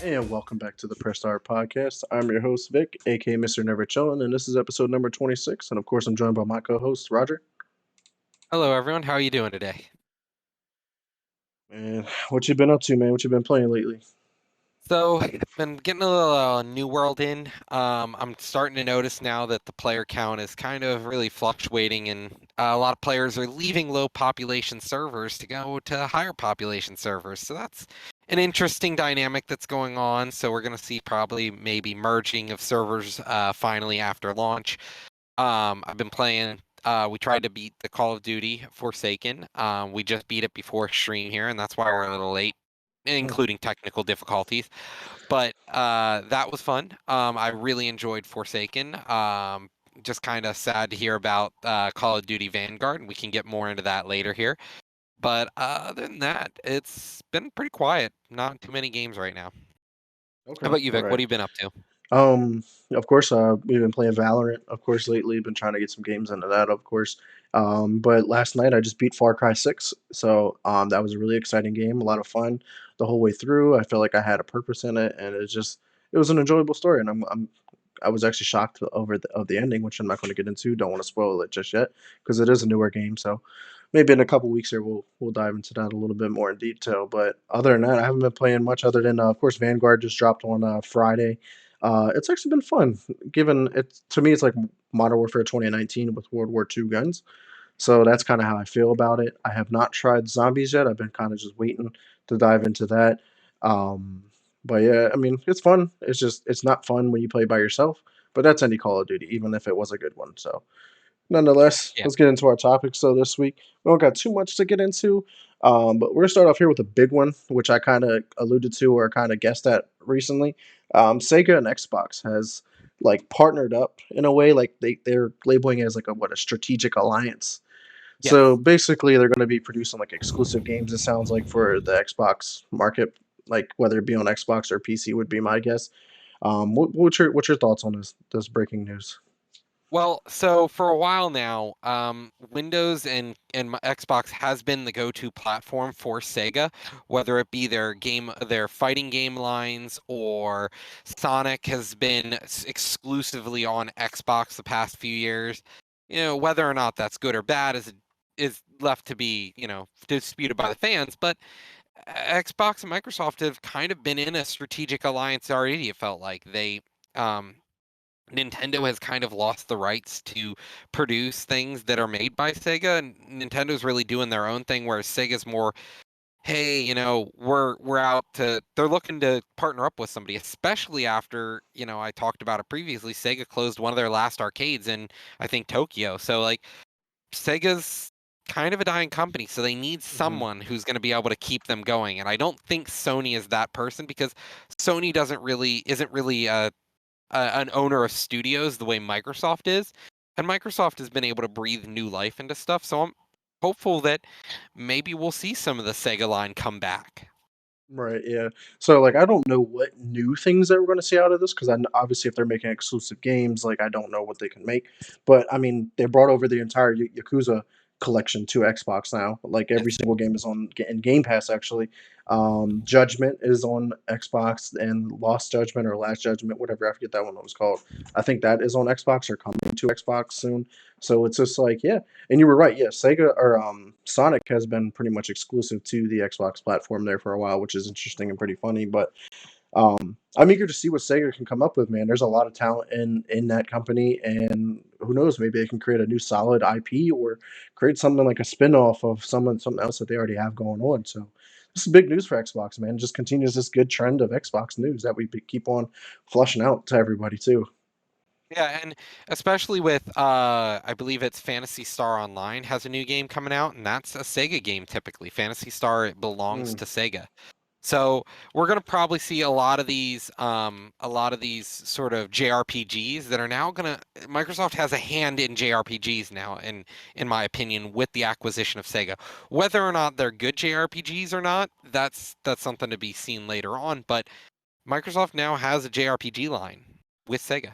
And welcome back to the Press Start Podcast. I'm your host, Vic, aka Mr. Never Chillin', and this is episode number 26. And of course, I'm joined by my co host, Roger. Hello, everyone. How are you doing today? And what you been up to, man? What you been playing lately? So, been getting a little New World in. I'm starting to notice now that the player count is kind of really fluctuating, and a lot of players are leaving low population servers to go to higher population servers. So that's an interesting dynamic that's going on. So we're going to see probably maybe merging of servers finally after launch. I've been playing. We tried to beat the Call of Duty Forsaken. We just beat it before stream here, and that's why we're a little late, Hmm. including technical difficulties. But that was fun. I really enjoyed Forsaken. Just kind of sad to hear about Call of Duty Vanguard, and we can get more into that later here. But other than that, it's been pretty quiet. Not too many games right now. How Okay, about you, Vic? What right. have you been up to? Of course, we've been playing Valorant, of course, lately. Been trying to get some games into that, of course. But last night I just beat Far Cry 6. So that was a really exciting game, a lot of fun the whole way through. I feel like I had a purpose in it, and it was an enjoyable story. And I was actually shocked over of the ending, which I'm not going to get into. Don't want to spoil it just yet because it is a newer game. So maybe in a couple weeks here we'll dive into that a little bit more in detail. But other than that, I haven't been playing much other than of course Vanguard just dropped on Friday. It's actually been fun, given it to me. It's like Modern Warfare 2019 with World War II guns. So that's kind of how I feel about it. I have not tried zombies yet. I've been kind of just waiting to dive into that. Um, but yeah, I mean, it's fun. It's not fun when you play by yourself. But that's any Call of Duty, even if it was a good one. So nonetheless, Yeah. let's get into our topic. So this week we don't got too much to get into, but we're gonna start off here with a big one, which I kind of alluded to or kind of guessed at recently. Sega and Xbox has like partnered up in a way, like they're labeling it as like a strategic alliance. So Yes. basically, they're going to be producing like exclusive games. It sounds like for the Xbox market, like whether it be on Xbox or PC would be my guess. What's your thoughts on this breaking news? Well, so for a while now, Windows and Xbox has been the go-to platform for Sega, whether it be their fighting game lines or Sonic has been exclusively on Xbox the past few years. Whether or not that's good or bad is left to be, disputed by the fans, but Xbox and Microsoft have kind of been in a strategic alliance already, it felt like. Um Nintendo has kind of lost the rights to produce things that are made by Sega, and Nintendo's really doing their own thing, whereas Sega's more, hey, we're out to they're looking to partner up with somebody, especially after, I talked about it previously, Sega closed one of their last arcades in, I think, Tokyo. So like Sega's kind of a dying company, so they need Hmm. someone who's going to be able to keep them going. And I don't think Sony is that person because Sony isn't really an owner of studios the way Microsoft is, and Microsoft has been able to breathe new life into stuff. So I'm hopeful that maybe we'll see some of the Sega line come back. Right, yeah. So, like, I don't know what new things that we're gonna see out of this because obviously, if they're making exclusive games, like, I don't know what they can make. But I mean, they brought over the entire Yakuza collection to Xbox now. Like, every Yes. single game is on in Game Pass. Actually, Judgment is on Xbox, and Lost Judgment or Last Judgment, whatever I forget that one was called. I think that is on Xbox or coming to Xbox soon. So it's just like, yeah, and you were right. Yeah, Sega or Sonic has been pretty much exclusive to the Xbox platform there for a while, which is interesting and pretty funny. But I'm eager to see what Sega can come up with, man. There's a lot of talent in that company, and who knows, maybe they can create a new solid IP or create something like a spin-off of something else that they already have going on. So this is big news for Xbox, man. It just continues this good trend of Xbox news that we keep on flushing out to everybody too. Yeah, and especially with I believe it's Fantasy Star Online has a new game coming out, and that's a Sega game typically. Fantasy Star, it belongs Mm, to Sega. So we're gonna probably see a lot of these sort of JRPGs that are now gonna. Microsoft has a hand in JRPGs now, in my opinion, with the acquisition of Sega. Whether or not they're good JRPGs or not, that's something to be seen later on. But Microsoft now has a JRPG line with Sega.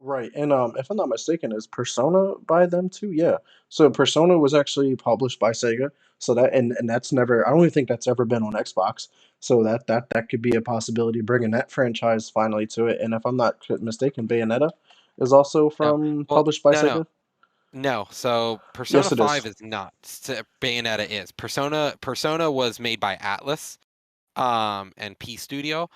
Right, and, if I'm not mistaken, is Persona by them too? Yeah. So Persona was actually published by Sega, so that and that's never I don't even think that's ever been on Xbox, so that could be a possibility, bringing that franchise finally to it, and if I'm not mistaken, Bayonetta is also No. from Well, published by no, no. Sega? No, so Persona Yes, it 5 is. is not. Bayonetta is. Persona was made by Atlas, and P Studio,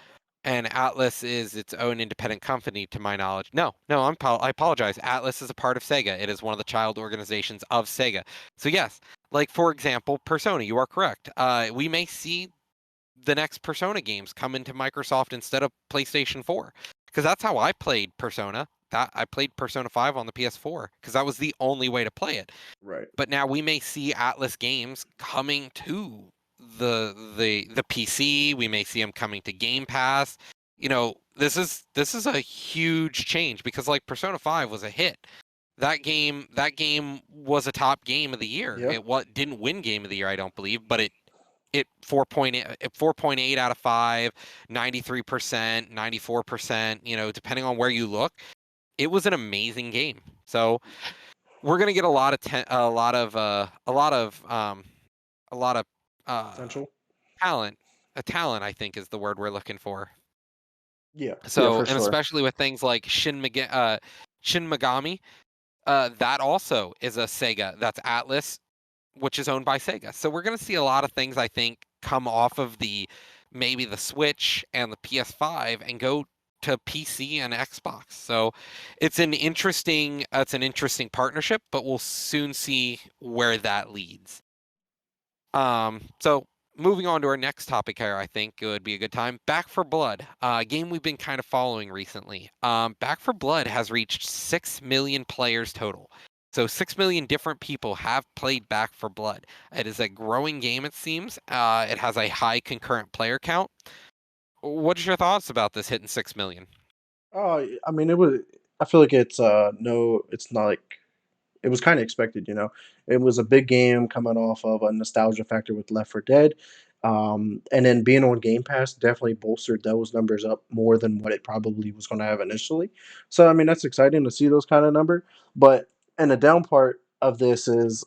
and Atlas is its own independent company, to my knowledge. No, no, I apologize. Atlas is a part of Sega. It is one of the child organizations of Sega. So yes, like for example, Persona, you are correct. We may see the next Persona games come into Microsoft instead of PlayStation 4, because that's how I played Persona. That I played Persona 5 on the PS4 because that was the only way to play it. Right. But now we may see Atlas games coming to the PC. We may see them coming to Game Pass. This is a huge change because like Persona 5 was a hit. That game was a top game of the year. Yeah. It didn't win game of the year, I don't believe, but it 4.8 out of 5, 93%, 94%, depending on where you look. It was an amazing game. So we're gonna get a lot of a lot of uh Potential? talent. A talent, I think, is the word we're looking for. Yeah. Yeah, So, for and sure. especially with things like Shin Megami, that also is a Sega. That's Atlas, which is owned by Sega. So we're gonna see a lot of things, I think, come off of maybe the Switch and the PS5 and go to PC and Xbox. So it's an interesting partnership, but we'll soon see where that leads. So moving on to our next topic here, I think it would be a good time. Back for Blood, a game we've been kind of following recently. Back for Blood has reached 6 million players total. So 6 million different people have played Back for Blood. It is a growing game, it seems. It has a high concurrent player count. What is your thoughts about this hitting 6 million? I mean, it was I feel like it's not like it was kinda expected, you know? It was a big game coming off of a nostalgia factor with Left 4 Dead, and then being on Game Pass definitely bolstered those numbers up more than what it probably was gonna have initially. So, I mean, that's exciting to see those kinda number, but and the down part of this is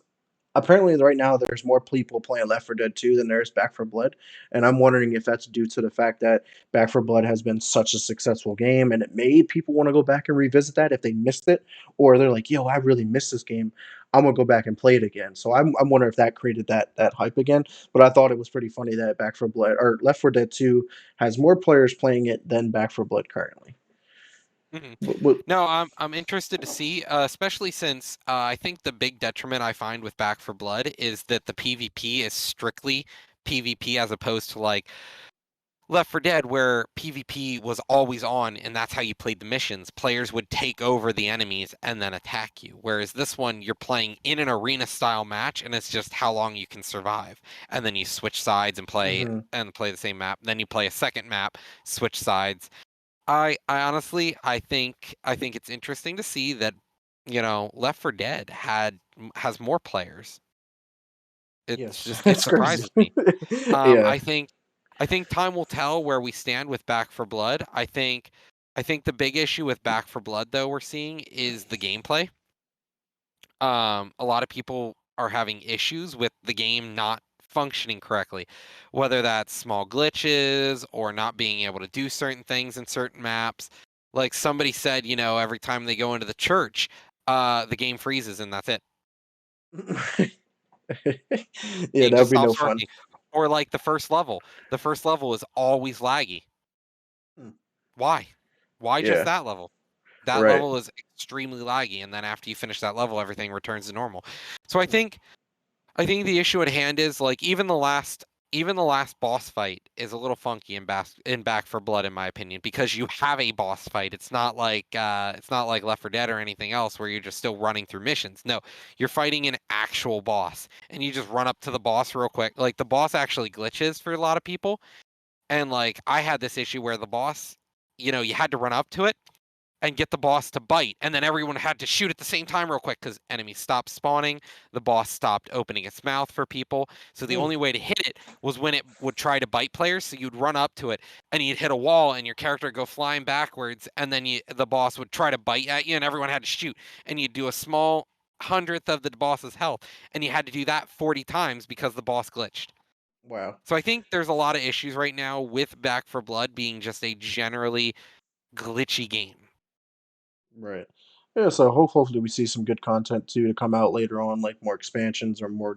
apparently right now there's more people playing Left 4 Dead 2 than there is Back 4 Blood, and I'm wondering if that's due to the fact that Back 4 Blood has been such a successful game, and it made people want to go back and revisit that if they missed it, or they're like, "Yo, I really missed this game. I'm gonna go back and play it again." So I'm wondering if that created that hype again. But I thought it was pretty funny that Back 4 Blood or Left 4 Dead 2 has more players playing it than Back 4 Blood currently. Mhm. What No, I'm interested to see, especially since I think the big detriment I find with Back for Blood is that the PvP is strictly PvP as opposed to like Left 4 Dead, where PvP was always on, and that's how you played the missions. Players would take over the enemies and then attack you. Whereas this one, you're playing in an arena style match, and it's just how long you can survive. And then you switch sides Mhm. and play the same map. Then you play a second map, switch sides. I honestly, I think it's interesting to see that, Left 4 Dead has more players. Yes, It it's crazy. surprises me. Um, Yeah. I think I think time will tell where we stand with Back for Blood. I think the big issue with Back for Blood though we're seeing is the gameplay. A lot of people are having issues with the game not functioning correctly, whether that's small glitches or not being able to do certain things in certain maps. Like somebody said, every time they go into the church, the game freezes and that's it. Yeah, Game that would just be no stops fun. working. Or like the first level. The first level is always laggy. Hmm. Why? Why just Yeah, that level? That right. level is extremely laggy, and then after you finish that level, everything returns to normal. So I think the issue at hand is like even the last boss fight is a little funky in Back for Blood, in my opinion, because you have a boss fight. It's not like Left 4 Dead or anything else where you're just still running through missions. No, you're fighting an actual boss, and you just run up to the boss real quick. Like the boss actually glitches for a lot of people, and like I had this issue where the boss, you had to run up to it and get the boss to bite, and then everyone had to shoot at the same time real quick because enemies stopped spawning, the boss stopped opening its mouth for people. So the Hmm. only way to hit it was when it would try to bite players. So you'd run up to it and you'd hit a wall, and your character would go flying backwards, and then the boss would try to bite at you, and everyone had to shoot, and you'd do a small hundredth of the boss's health, and you had to do that 40 times because the boss glitched. Wow. So I think there's a lot of issues right now with Back for Blood being just a generally glitchy game. Right. Yeah, so hopefully we see some good content too to come out later on, like more expansions or more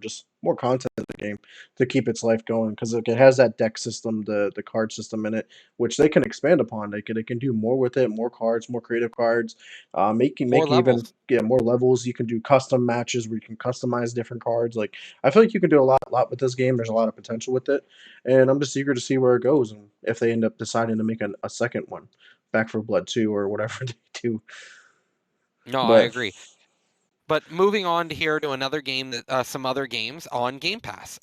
content in the game to keep its life going. Because like it has that deck system, the card system in it, which they can expand upon. They can do more with it, more cards, more creative cards, More make even levels. yeah more levels. You can do custom matches where you can customize different cards. Like I feel like you can do a lot with this game. There's a lot of potential with it, and I'm just eager to see where it goes and if they end up deciding to make a second one, Back for Blood 2 or whatever they do. No, I But agree. But moving on to here to another game that some other games on Game Pass.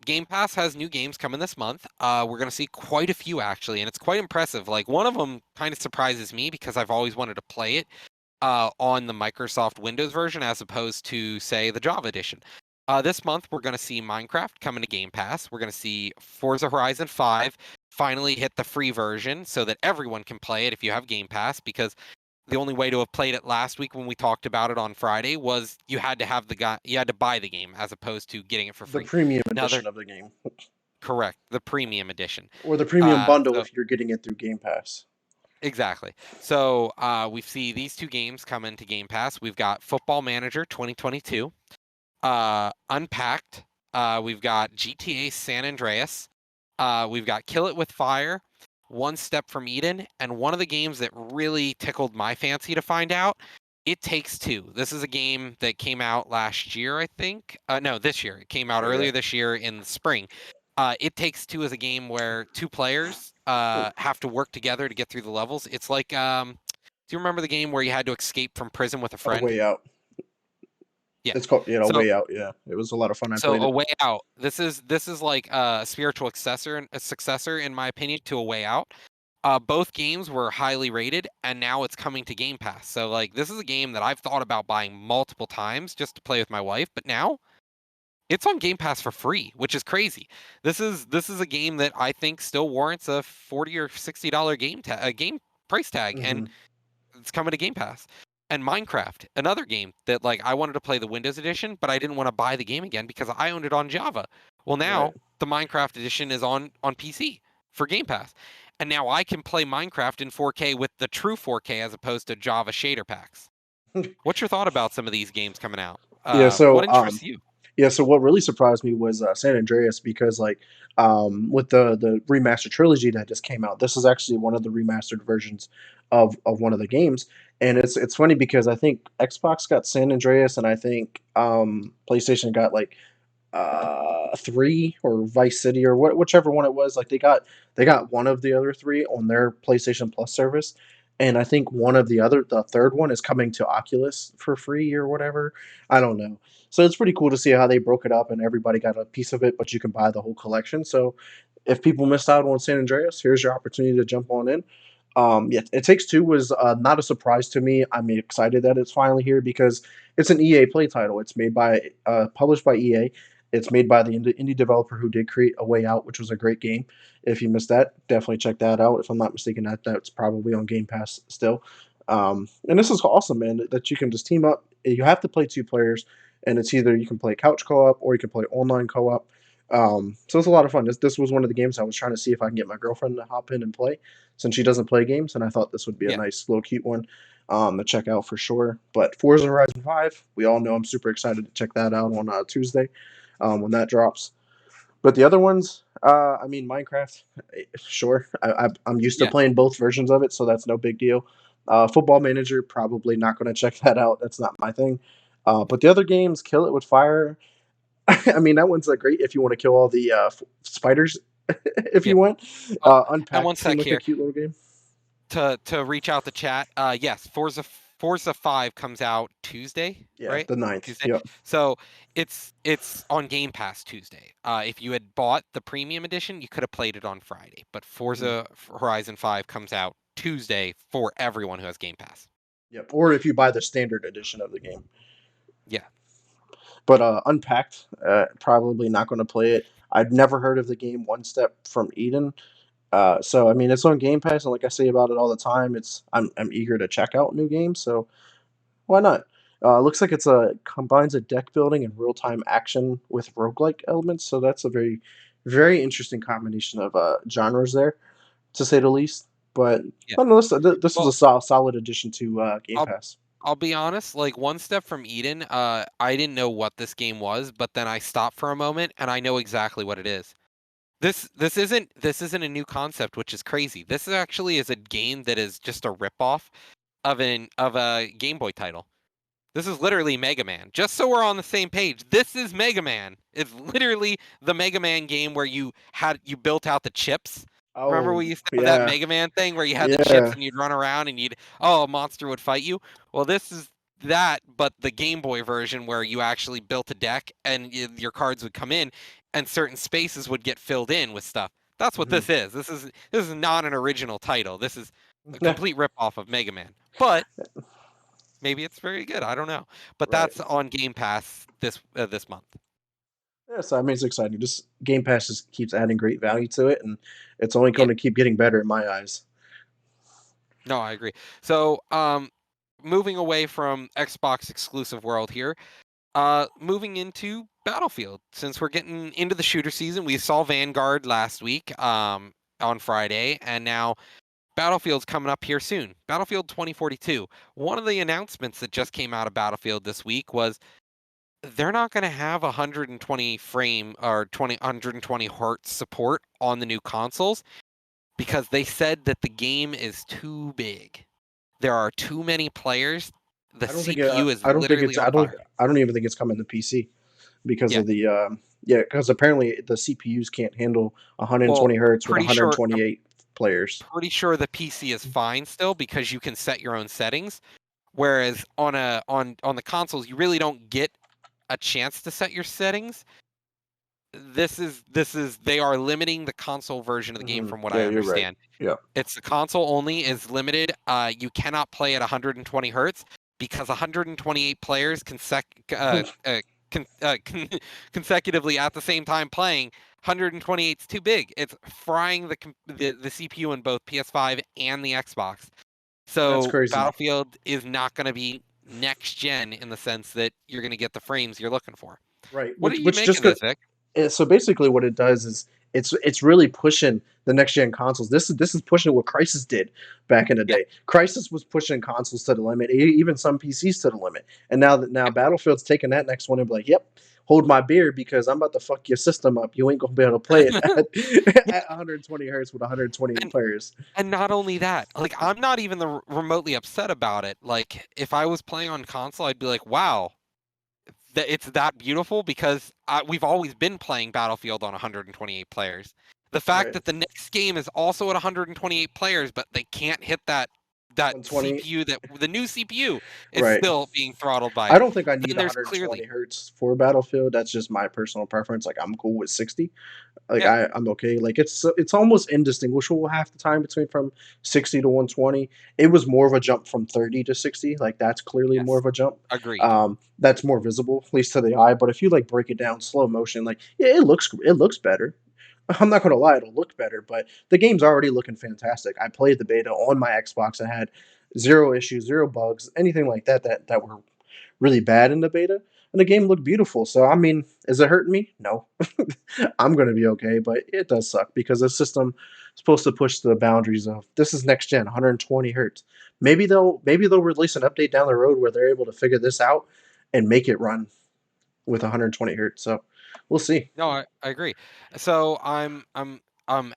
Game Pass has new games coming this month. We're gonna see quite a few actually, and it's quite impressive. Like one of them kind of surprises me because I've always wanted to play it on the Microsoft Windows version as opposed to say the Java edition. This month we're gonna see Minecraft coming to Game Pass. We're gonna see Forza Horizon 5 finally hit the free version so that everyone can play it if you have Game Pass because the only way to have played it last week when we talked about it on Friday was you had to buy the game as opposed to getting it for the free. premium Now they're edition of the game, correct, the premium edition. or the premium bundle So if you're getting it through Game Pass. exactly. So we see these two games come into Game Pass. We've got Football Manager 2022, Unpacked. We've got GTA San Andreas. We've got Kill It with Fire, One Step from Eden, and one of the games that really tickled my fancy to find out, It Takes Two. This is a game that came out last year, I think. No, this year. It came out Okay. earlier this year in the spring. It Takes Two is a game where two players Oh, have to work together to get through the levels. It's like, do you remember the game where you had to escape from prison with a A friend? Way Out. Yeah. It's called A So Way Out. Yeah, it was a lot of fun. I So played A it. Way Out. This is like a spiritual successor in my opinion to A Way Out. Both games were highly rated, and now it's coming to Game Pass. So like this is a game that I've thought about buying multiple times just to play with my wife, but now it's on Game Pass for free, which is crazy. This is a game that I think still warrants a $40 or $60 a game price tag, and Hmm. it's coming to Game Pass. And Minecraft, another game that like I wanted to play the Windows edition, but I didn't want to buy the game again because I owned it on Java. Well, Right. now the Minecraft edition is on PC for Game Pass. And now I can play Minecraft in 4K with the true 4K as opposed to Java shader packs. What's your thought about some of these games coming out? Yeah. What So interests you? yeah, so what really surprised me was San Andreas because like with the remastered trilogy that just came out, this is actually one of the remastered versions of one of the games, and it's funny because I think Xbox got San Andreas, and I think PlayStation got like 3 or Vice City or whichever one it was. Like they got one of the other three on their PlayStation Plus service, and I think the third one is coming to Oculus for free or whatever. I don't know. So it's pretty cool to see how they broke it up and everybody got a piece of it, but you can buy the whole collection. So if people missed out on San Andreas, here's your opportunity to jump on in. Yeah, It Takes Two was not a surprise to me. I'm excited that it's finally here because it's an EA Play title. It's made by, published by EA. It's made by the indie developer who did create A Way Out, which was a great game. If you missed that, definitely check that out. If I'm not mistaken, that's probably on Game Pass still. And this is awesome, man. That you can just team up. You have to play two players, and it's either you can play couch co-op or you can play online co-op. So it's a lot of fun. This was one of the games I was trying to see if I can get my girlfriend to hop in and play, since she doesn't play games, and I thought this would be a Yeah, nice little cute one to check out for sure. But Forza Horizon 5, we all know I'm super excited to check that out on Tuesday when that drops. But the other ones, I mean, Minecraft, sure. I'm used to yeah. playing both versions of it, so that's no big deal. Football Manager, probably not going to check that out. That's not my thing. But the other games, Kill It with Fire. I mean, that one's great if you want to kill all the spiders, if you Yep. want. Oh, and one Unpacked seemed sec like a here. cute little game. To reach out the chat. Yes, Forza 5 comes out Tuesday, Yeah, right? the ninth. Tuesday. Yep. So it's on Game Pass Tuesday. If you had bought the premium edition, you could have played it on Friday. But Mm. Forza Horizon 5 comes out Tuesday for everyone who has Game Pass. Yep. Or if you buy the standard edition of the game. Yeah. But Unpacked, probably not going to play it. I've never heard of the game One Step from Eden. So I mean, it's on Game Pass, and like I say about it all the time, I'm eager to check out new games. So why not? Looks like it's a combines a deck building and real time action with roguelike elements. So that's a very interesting combination of genres there, to say the least. But Yeah. nonetheless, this was Well, a solid addition to Game I'll Pass. I'll be honest, like One Step from Eden, I didn't know what this game was, but then I stopped for a moment and I know exactly what it is. This isn't a new concept, which is crazy. This actually is a game that is just a ripoff of a Game Boy title. This is literally Mega Man. Just so we're on the same page, this is Mega Man. It's literally the Mega Man game where you built out the chips. Remember Oh we used to have that yeah, Mega Man thing where you had the chips yeah. and you'd run around and a monster would fight you? Well, this is that, but the Game Boy version where you actually built a deck and your cards would come in and certain spaces would get filled in with stuff. That's what Hmm. this is. This is not an original title. This is a complete ripoff of Mega Man. But maybe it's very good. I don't know, but Right. that's on Game Pass this month. Yeah, so I mean, it's exciting. Just Game Pass just keeps adding great value to it, and it's only Yeah, going to keep getting better in my eyes. no, I agree. So, moving away from Xbox exclusive world here, moving into Battlefield. Since we're getting into the shooter season, we saw Vanguard last week, on Friday, and now Battlefield's coming up here soon. Battlefield 2042. One of the announcements that just came out of Battlefield this week was they're not going to have 120 frame or 120 hertz support on the new consoles because they said that the game is too big. There are too many players. The I don't think CPU is I don't think literally it's on fire. I don't even think it's coming to PC because Yeah. of the yeah, because apparently the CPUs can't handle Well, 120 hertz with pretty sure I'm 128 players. pretty sure the PC is fine still because you can set your own settings. Whereas on the consoles, you really don't get a chance to set your settings. This is they are limiting the console version of the game Hmm. from what Yeah, I you're right. understand. Yeah. It's the console only is limited. You cannot play at 120 hertz because 128 players con- uh, con- consecutively at the same time playing 128 is too big. It's frying the CPU in both PS5 and the Xbox. That's So crazy. Battlefield is not going to be next gen in the sense that you're going to get the frames you're looking for. Right. What do you Which make just of this, Vic? so basically what it does is it's really pushing the next gen consoles. This is pushing what Crisis did back in the Yeah, day. Crisis was pushing consoles to the limit, even some PCs to the limit. And now yeah. Battlefield's taking that next one and be like, "Yep, hold my beer because I'm about to fuck your system up. You ain't gonna be able to play it Yeah, at 120 hertz with 128 and players." and not only that, like I'm not even remotely upset about it. Like if I was playing on console, I'd be like, "Wow, that it's that beautiful," because we've always been playing Battlefield on 128 players. The fact Right. that the next game is also at 128 players, but they can't hit that 120. CPU that the new CPU is Right. still being throttled by I it. don't think I need Then there's clearly 120 hertz for Battlefield. That's just my personal preference. Like I'm cool with 60. Like yeah, I'm okay. Like it's almost indistinguishable half the time between from 60 to 120. It was more of a jump from 30 to 60. Like that's clearly more yes, of a jump. agreed. That's more visible, at least to the eye. But if you like break it down slow motion, like yeah, it looks better. I'm not gonna lie, it'll look better, but the game's already looking fantastic. I played the beta on my Xbox and had zero issues, zero bugs, anything like that were really bad in the beta, and the game looked beautiful. So I mean, is it hurting me? No. I'm gonna be okay, but it does suck because the system is supposed to push the boundaries of this is next gen, 120 hertz. Maybe they'll release an update down the road where they're able to figure this out and make it run with 120 hertz. So we'll see. No, I agree. So I'm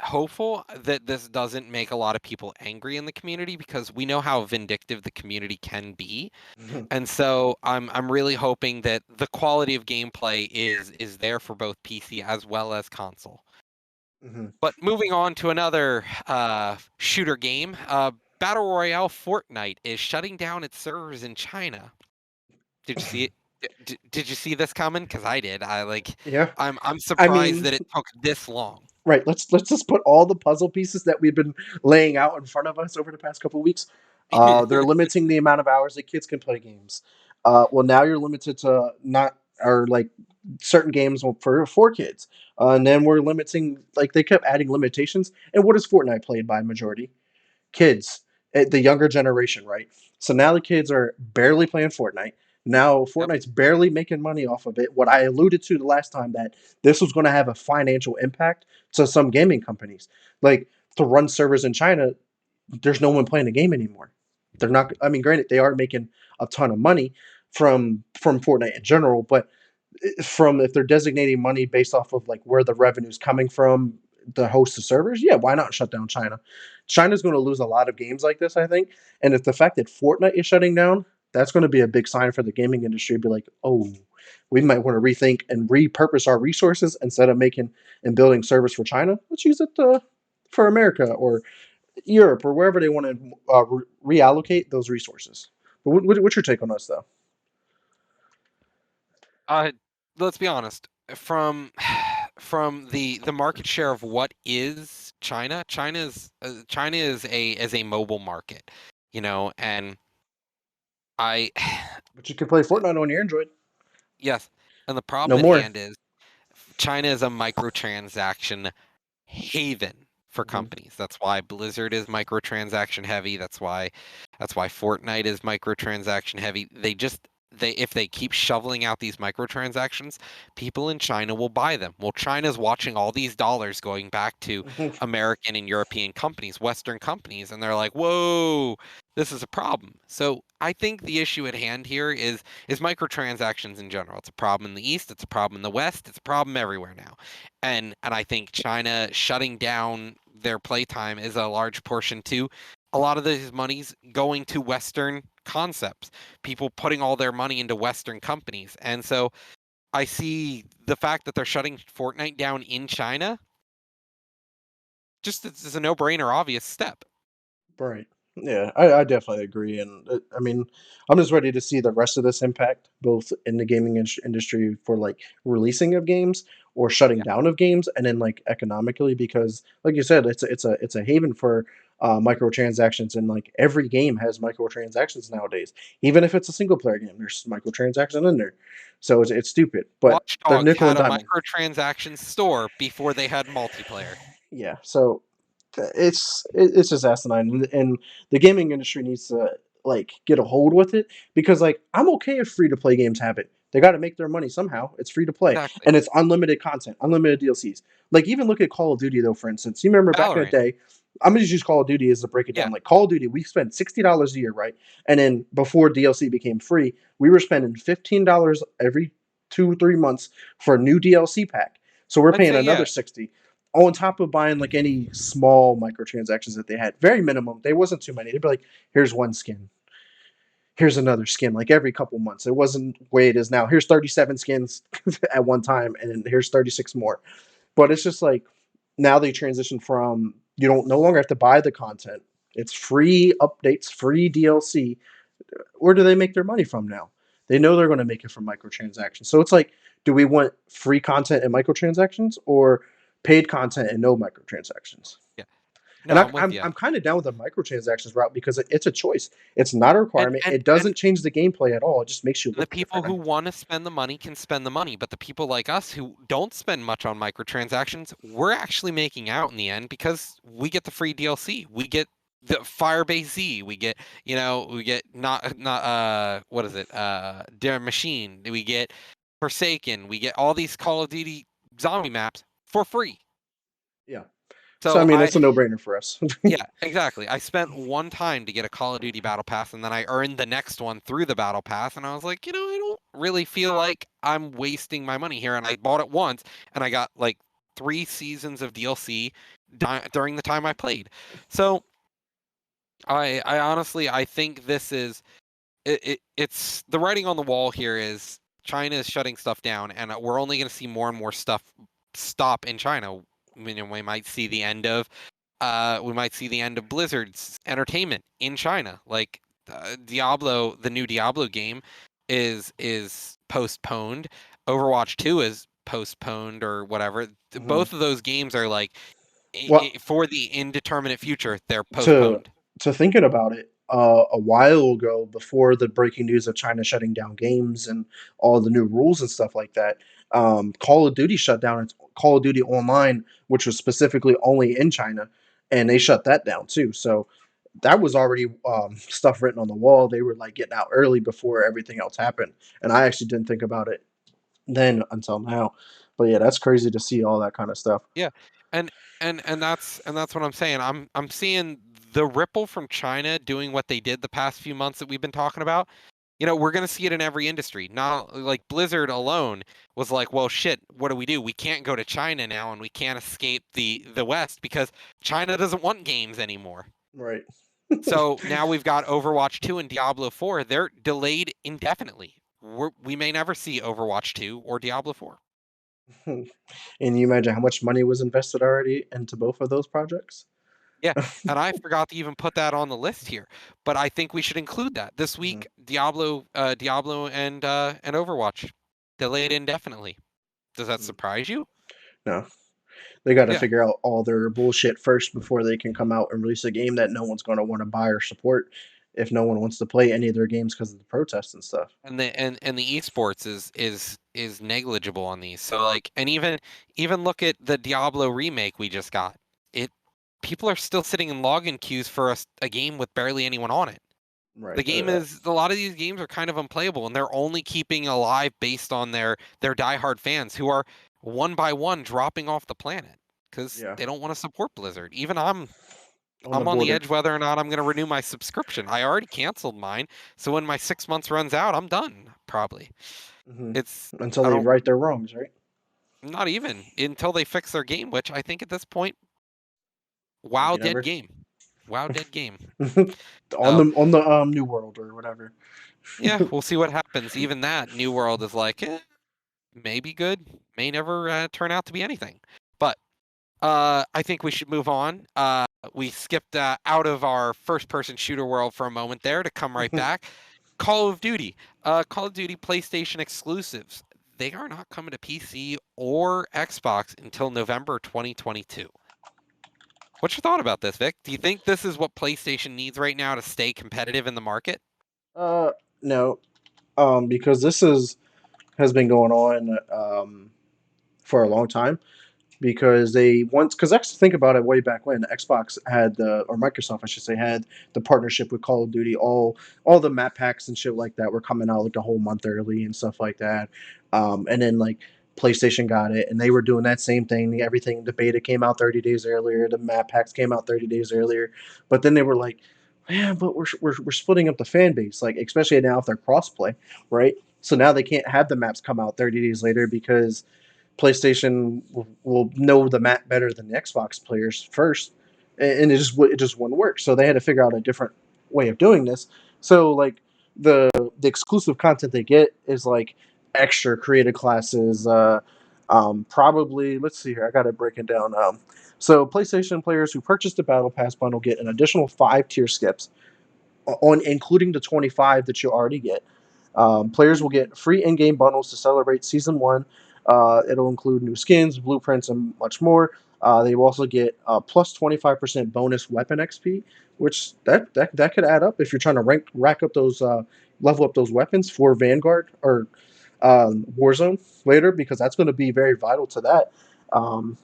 hopeful that this doesn't make a lot of people angry in the community because we know how vindictive the community can be. Mhm, And so I'm really hoping that the quality of gameplay is there for both PC as well as console. mhm. But moving on to another shooter game, Battle Royale Fortnite is shutting down its servers in China. Did you see it? Did you see this coming? Because I did. Yeah, I'm I surprised mean, that it took this long. Right. Let's just put all the puzzle pieces that we've been laying out in front of us over the past couple of weeks. They're limiting the amount of hours that kids can play games. Well, now you're limited to not or like certain games for kids, and then we're limiting like they kept adding limitations. And what is Fortnite played by majority? Kids, the younger generation, right? So now the kids are barely playing Fortnite. Now Yep. Fortnite's barely making money off of it. What I alluded to the last time that this was going to have a financial impact to some gaming companies, like to run servers in China. There's no one playing the game anymore. They're not. I mean, granted, they are making a ton of money from Fortnite in general, but from if they're designating money based off of like where the revenue is coming from the host of servers, yeah, why not shut down China? China's going to lose a lot of games like this, I think. And if the fact that Fortnite is shutting down, that's going to be a big sign for the gaming industry. Be like, oh, we might want to rethink and repurpose our resources instead of making and building servers for China. Let's use it for America or Europe or wherever they want to reallocate those resources. But what's your take on us, though? Uh, let's be honest. From from the market share of what is China, China is a mobile market, and I But you can play Fortnite on your Android. yes, and the No problem at more. hand is China is a microtransaction haven for Mhm. companies. That's why Blizzard is microtransaction heavy. That's why Fortnite is microtransaction heavy. They if they keep shoveling out these microtransactions, people in China will buy them. Well, China's watching all these dollars going back to American and European companies, Western companies, and they're like, "Whoa, this is a problem." So I think the issue at hand here is microtransactions in general. It's a problem in the East, it's a problem in the West, it's a problem everywhere now. And I think China shutting down their playtime is a large portion too. A lot of this money's going to Western concepts, people putting all their money into Western companies. And so I see the fact that they're shutting Fortnite down in China just as a no-brainer, obvious step. Right. Yeah, I definitely agree, and I mean, I'm just ready to see the rest of this impact, both in the gaming industry for like releasing of games or shutting Yeah. down of games, and then like economically, because like you said, it's a haven for microtransactions, and like every game has microtransactions nowadays. Even if it's a single player game, there's microtransactions in there, so it's stupid, but Watch they're Dogs nickel had and a diming. microtransaction store before they had multiplayer. Yeah, so it's just asinine, and the gaming industry needs to like get a hold with it because like I'm okay if free to play games have it. They got to make their money somehow. It's free to play Exactly. and it's unlimited content, unlimited DLCs. Like even look at Call of Duty though, for instance. You remember back in the Valorant. day? I'm gonna just use Call of Duty as to break it Yeah. down. Like Call of Duty, we spent $60 a year, right? And then before DLC became free, we were spending $15 every 2 3 months for a new DLC pack. So we're I'd paying say another yeah. 60 on top of buying like any small microtransactions that they had. Very minimum. They wasn't too many. They'd be like, here's one skin. Here's another skin, like every couple months. It wasn't way it is now. Here's 37 skins at one time, and then here's 36 more. But it's just like now they transition from you don't no longer have to buy the content. It's free updates, free DLC. Where do they make their money from now? They know they're going to make it from microtransactions. So it's like, do we want free content and microtransactions or paid content and no microtransactions? Yeah. And No, I'm with you. I'm kind of down with the microtransactions route because it's a choice. It's not a And requirement. and It and doesn't change the gameplay at all. It just makes you the look people different. who want to spend the money can spend the money, but the people like us who don't spend much on microtransactions, we're actually making out in the end because we get the free DLC. We get the Firebase Z. We get not what is it? Their machine. We get Forsaken. We get all these Call of Duty zombie maps for free. Yeah. So I So mean, I it's a no brainer for us. Yeah, exactly. I spent one time to get a Call of Duty Battle Pass, and then I earned the next one through the Battle Pass, and I was like, I don't really feel like I'm wasting my money here. And I bought it once, and I got like 3 seasons of DLC during the time I played. So I honestly I think this is it's the writing on the wall here is China is shutting stuff down, and we're only going to see more and more stuff stop in China. We might see the end of Blizzard's entertainment in China. Like the new Diablo game is postponed. Overwatch 2 is postponed or whatever. Mhm. Both of those games are like Well, for the indeterminate future, they're to postponed. thinking about it, a while ago, before the breaking news of China shutting down games and all the new rules and stuff like that, Call of Duty shut down its Call of Duty Online, which was specifically only in China, and they shut that down too. So that was already stuff written on the wall. They were like getting out early before everything else happened, and I actually didn't think about it then until now. But yeah, that's crazy to see all that kind of stuff. Yeah, and and that's what I'm saying. I'm seeing the ripple from China doing what they did the past few months that we've been talking about. We're gonna see it in every industry. Not like Blizzard alone was like, well, shit, what do? We can't go to China now, and we can't escape the West because China doesn't want games anymore. Right. So now we've got Overwatch 2 and Diablo 4. They're delayed indefinitely. We may never see Overwatch 2 or Diablo 4. And you imagine how much money was invested already into both of those projects? Yeah, and I forgot to even put that on the list here, but I think we should include that. This Mhm. week, Diablo and Overwatch delayed indefinitely. Does that Mm. surprise you? No, they got to Yeah, figure out all their bullshit first before they can come out and release a game that no one's going to want to buy or support if no one wants to play any of their games because of the protests and stuff. and the esports is negligible on these. So like, and even look at the Diablo remake we just got. It People are still sitting in login queues for a game with barely anyone on it. The Right. game is a lot of these games are kind of unplayable, and they're only keeping alive based on their diehard fans who are one by one dropping off the planet because Yeah. they don't want to support Blizzard. Even I'm On the I'm on the border. edge whether or not I'm going to renew my subscription. I already canceled mine, so when my 6 months runs out, I'm done probably. Hmm. It's Until I they don't right their wrongs, right? Not even until they fix their game, which I think at this point, wow, Maybe dead never. game, wow, dead game. On So the new world or whatever. yeah, we'll see what happens. Even that New World is like, may be good, may never turn out to be anything. But I think we should move on. We skipped out of our first-person shooter world for a moment there to come right back. Call of Duty. Call of Duty PlayStation exclusives. They are not coming to PC or Xbox until November 2022. What's your thought about this, Vic? Do you think this is what PlayStation needs right now to stay competitive in the market? No, because this is has been going on for a long time. Because they once because think about it, way back when Xbox had the or Microsoft I should say had the partnership with Call of Duty, all the map packs and shit like that were coming out like a whole month early and stuff like that. And then like PlayStation got it and they were doing that same thing. Everything, the beta came out 30 days earlier, the map packs came out 30 days earlier. But then they were like, man, but we're splitting up the fan base, like especially now if they're crossplay, right? So now they can't have the maps come out 30 days later because PlayStation will know the map better than the Xbox players first, and it just wouldn't work. So they had to figure out a different way of doing this. So like the exclusive content they get is like extra creative classes. Probably let's see here. I got it breaking down. So PlayStation players who purchase the Battle Pass bundle get an additional 5 tier skips on including the 25 that you already get. Players will get free in-game bundles to celebrate season one. It'll include new skins, blueprints, and much more. They will also get plus 25% bonus weapon XP, which that could add up if you're trying to rack up those level up those weapons for Vanguard or Warzone later, because that's going to be very vital to that.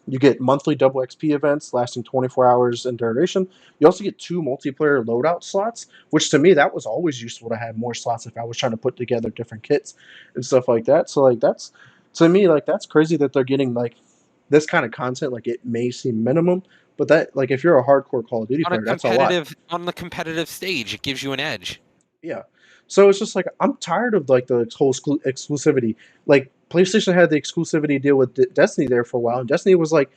You get monthly double XP events lasting 24 hours in duration. You also get 2 multiplayer loadout slots, which to me that was always useful to have more slots if I was trying to put together different kits and stuff like that. So like that's to me like that's crazy that they're getting like this kind of content. Like it may seem minimum, but that like if you're a hardcore Call of Duty player, that's a lot. On the competitive stage, it gives you an edge. Yeah. So it's just like I'm tired of like the whole exclusivity. Like PlayStation had the exclusivity deal with Destiny there for a while, and Destiny was like,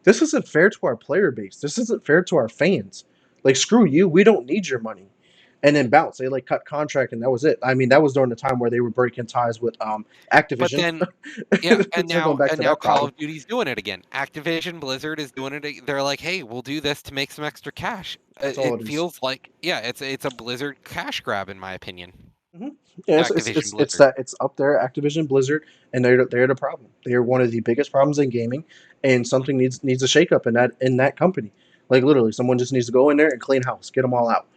"This isn't fair to our player base. This isn't fair to our fans. Like, screw you. We don't need your money." And then bounce. They like cut contract, and that was it. I mean, that was during the time where they were breaking ties with But Activision. then, yeah, Circling back and to now that Call problem. of Duty's doing it again. Activision Blizzard is doing it. They're like, hey, we'll do this to make some extra cash. That's all It it is. feels like, yeah, it's a Blizzard cash grab in my opinion. Mhm. Yeah, Activision it's Blizzard. that it's up there, Activision Blizzard, and they're the problem. They are one of the biggest problems in gaming, and something needs a shakeup in that company. Like literally, someone just needs to go in there and clean house, get them all out,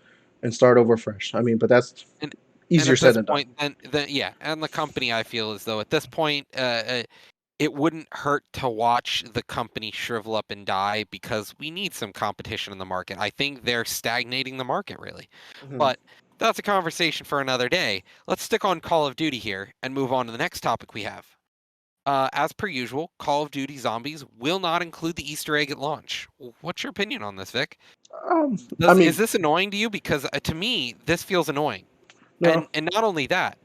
and start over fresh. I mean, but that's And and easier at said this than point, done. then yeah, and the company I feel as though at this point, it wouldn't hurt to watch the company shrivel up and die because we need some competition in the market. I think they're stagnating the market really. Mhm. But that's a conversation for another day. Let's stick on Call of Duty here and move on to the next topic we have. As per usual, Call of Duty Zombies will not include the Easter egg at launch. What's your opinion on this, Vic? I Is mean, this annoying to you? Because to me, this feels annoying. no, And not only that,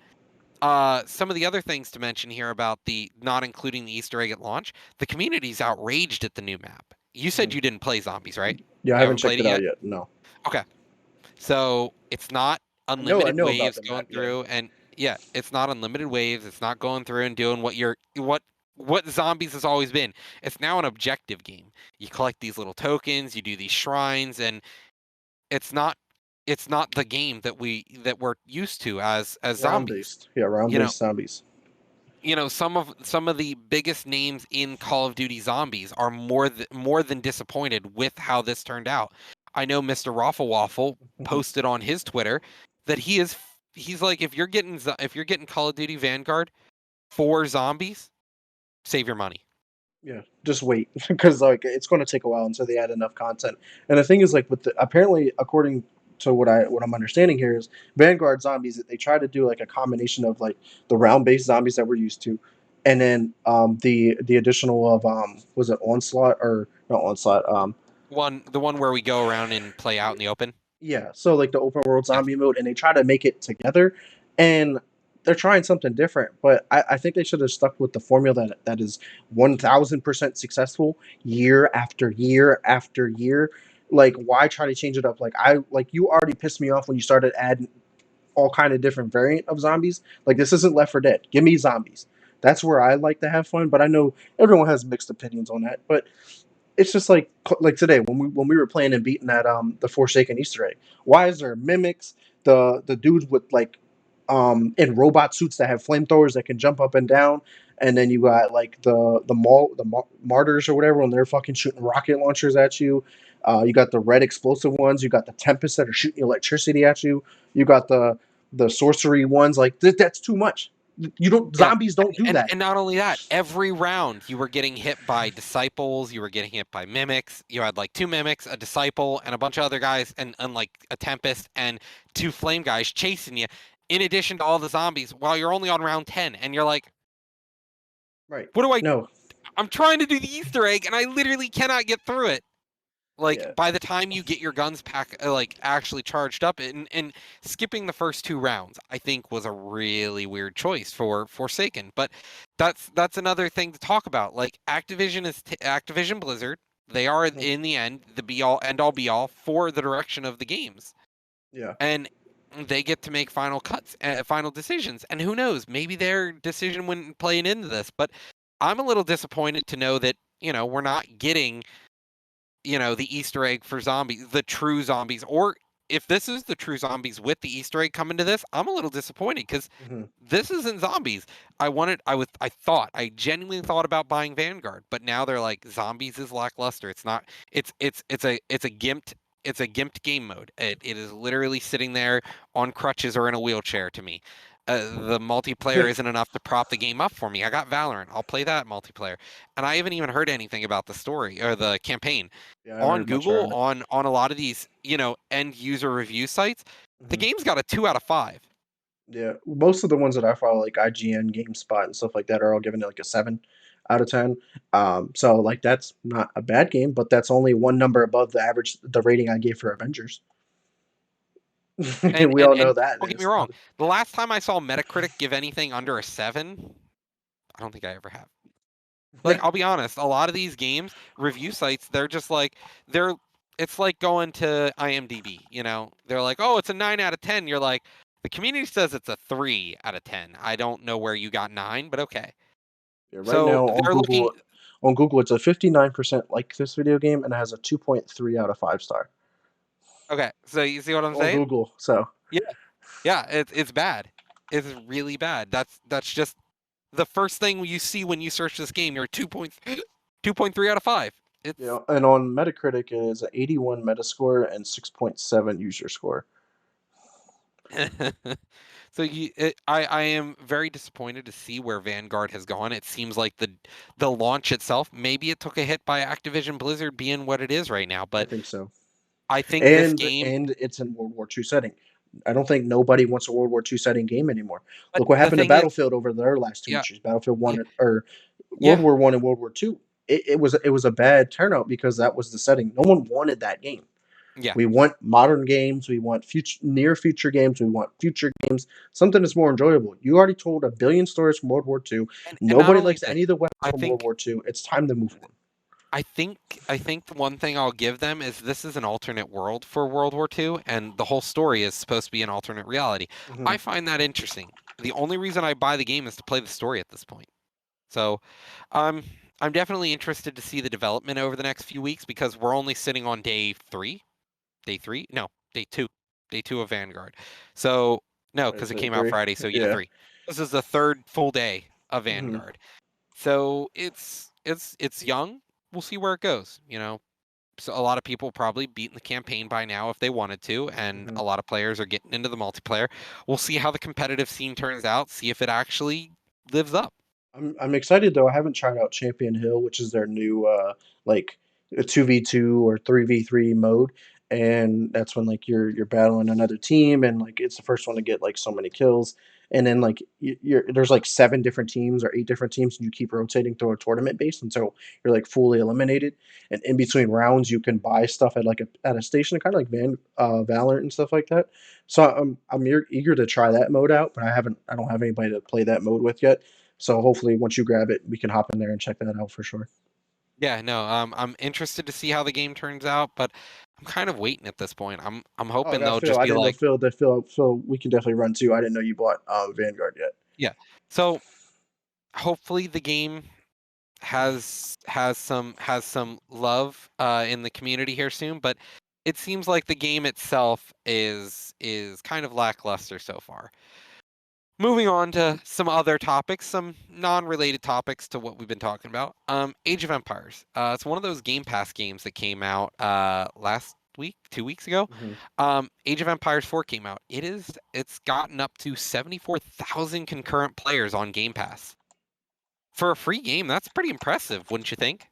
some of the other things to mention here about the not including the Easter egg at launch, the community's outraged at the new map. You said mhm. you didn't play Zombies, right? Yeah, I You haven't haven't checked played it it out yet? yet. No, Okay. So it's not I unlimited know about waves the going map. Yeah, through and yeah, it's not unlimited waves. It's not going through and doing what Zombies has always been. It's now an objective game. You collect these little tokens, you do these shrines, and it's not it's not the game that we're used to as round zombies. based. Yeah, round You know, based zombies. some of the biggest names in Call of Duty Zombies are more than disappointed with how this turned out. I know Mr. Raffle Waffle posted on his Twitter that he's like if you're getting Call of Duty Vanguard for zombies, save your money. Yeah, just wait because like it's going to take a while until they add enough content. And the thing is, like with the apparently, according to what I'm understanding here, is Vanguard zombies. They try to do like a combination of like the round based zombies that we're used to, and then the additional of was it onslaught or not onslaught The one where we go around and play out in the open. yeah, so like the open world Yes. zombie mode, and they try to make it together, and they're trying something different. But I think they should have stuck with the formula that is 1000% successful year after year after year. Like, why try to change it up? Like you already pissed me off when you started adding all kind of different variant of zombies. Like this isn't Left 4 Dead. Give me zombies. That's where I like to have fun. But I know everyone has mixed opinions on that. But it's just like today when we were playing and beating that the Forsaken Easter egg. Why is there mimics? The dudes with like in robot suits that have flamethrowers that can jump up and down, and then you got like martyrs or whatever when they're fucking shooting rocket launchers at you. You got the red explosive ones. You got the tempests that are shooting electricity at you. You got the sorcery ones. Like that's too much. You don't Yeah. zombies don't do that. And not only that, every round you were getting hit by disciples, you were getting hit by mimics. You had like two mimics, a disciple, and a bunch of other guys, and like a tempest and two flame guys chasing you. In addition to all the zombies, while you're only on round 10, and you're like, Right. what do I? No. I'm trying to do the Easter egg, and I literally cannot get through it. Like Yeah. by the time you get your guns pack like actually charged up, and skipping the first two rounds I think was a really weird choice for Forsaken, but that's another thing to talk about. Like Activision Blizzard, they are Mhm. in the end the be all end all be all for the direction of the games, Yeah. and they get to make final cuts, final decisions, and who knows, maybe their decision wouldn't play into this. But I'm a little disappointed to know that we're not getting the Easter egg for zombies, the true zombies, or if this is the true zombies with the Easter egg coming to this, I'm a little disappointed because Mhm. this isn't zombies. I genuinely thought about buying Vanguard, but now they're like zombies is lackluster. It's not. It's a gimped game mode. It is literally sitting there on crutches or in a wheelchair to me. The multiplayer isn't enough to prop the game up for me. I got Valorant. I'll play that multiplayer, and I haven't even heard anything about the story or the campaign Yeah, I haven't on heard much Google, around it. on a lot of these, end user review sites. The Mhm. game's got a 2 out of 5. Yeah, most of the ones that I follow, like IGN, GameSpot, and stuff like that, are all giving it like a 7 out of 10. So like that's not a bad game, but that's only one number above the rating I gave for Avengers. And We and all know and that don't get me is. wrong, the last time I saw Metacritic give anything under a 7, I don't think I ever have. Like, I'll be honest, a lot of these games, review sites, they're just like they're it's like going to IMDb, They're like, "Oh, it's a 9 out of 10." You're like, "The community says it's a 3 out of 10. I don't know where you got 9, but okay." Yeah, right So, now they're looking on Google, it's a 59% like this video game, and it has a 2.3 out of 5 star okay, so you see what I'm on saying? Google. So Yeah. Yeah, it's bad. is really bad. That's just the first thing you see when you search this game. You're 2.3 out of 5. You It's know, and on Metacritic, it is an 81 Metascore and 6.7 user score. so I am very disappointed to see where Vanguard has gone. It seems like the launch itself, maybe it took a hit by Activision Blizzard being what it is right now, I but think so. I think this and game. and it's in World War II setting. I don't think nobody wants a World War II setting game anymore. But Look what the happened to thing is, Battlefield over their last two yeah, issues. Battlefield yeah, One or World yeah, War One and World War II. It was a bad turnout because that was the setting. No one wanted that game. yeah, We want modern games. We want future, near future games. We want future games. Something that's more enjoyable. You already told a billion stories from World War II. and not Nobody only likes that, any of the weapons I from World think War II. It's time to move on. I think I think the one thing I'll give them is this is an alternate world for World War II, and the whole story is supposed to be an alternate reality. Hmm. I find that interesting. The only reason I buy the game is to play the story at this point. So, um, I'm definitely interested to see the development over the next few weeks because we're only sitting on day three, no, day two of Vanguard. So, no, What because is it it? came out Three? Friday. So yeah, Yeah. three. This is the third full day of Hmm. Vanguard. So it's young. We'll see where it goes. So a lot of people probably beaten the campaign by now if they wanted to, and Hmm. a lot of players are getting into the multiplayer. We'll see how the competitive scene turns out. See if it actually lives up. I'm excited though. I haven't tried out Champion Hill, which is their new like a 2v2 or 3v3 mode, and that's when like you're battling another team, and like it's the first one to get like so many kills, and then like there's like seven different teams or eight different teams, and you keep rotating through a tournament base until you're like fully eliminated, and in between rounds you can buy stuff at like at a station, kind of like Valorant and stuff like that. So I'm eager to try that mode out, but I don't have anybody to play that mode with yet. So hopefully, once you grab it, we can hop in there and check that out for sure. Yeah, no, I'm interested to see how the game turns out, but I'm kind of waiting at this point. I'm Oh, I hoping got they'll Phil. just I be didn't know like, Phil. That Phil, we can definitely run too. I didn't know you bought Vanguard yet. yeah. So hopefully the game has some love in the community here soon, but it seems like the game itself is kind of lackluster so far. Moving on to some other topics, some non-related topics to what we've been talking about. Age of Empires. It's one of those Game Pass games that came out last week, 2 weeks ago. Hmm. Age of Empires 4 came out. It's gotten up to 74,000 concurrent players on Game Pass. For a free game, that's pretty impressive, wouldn't you think?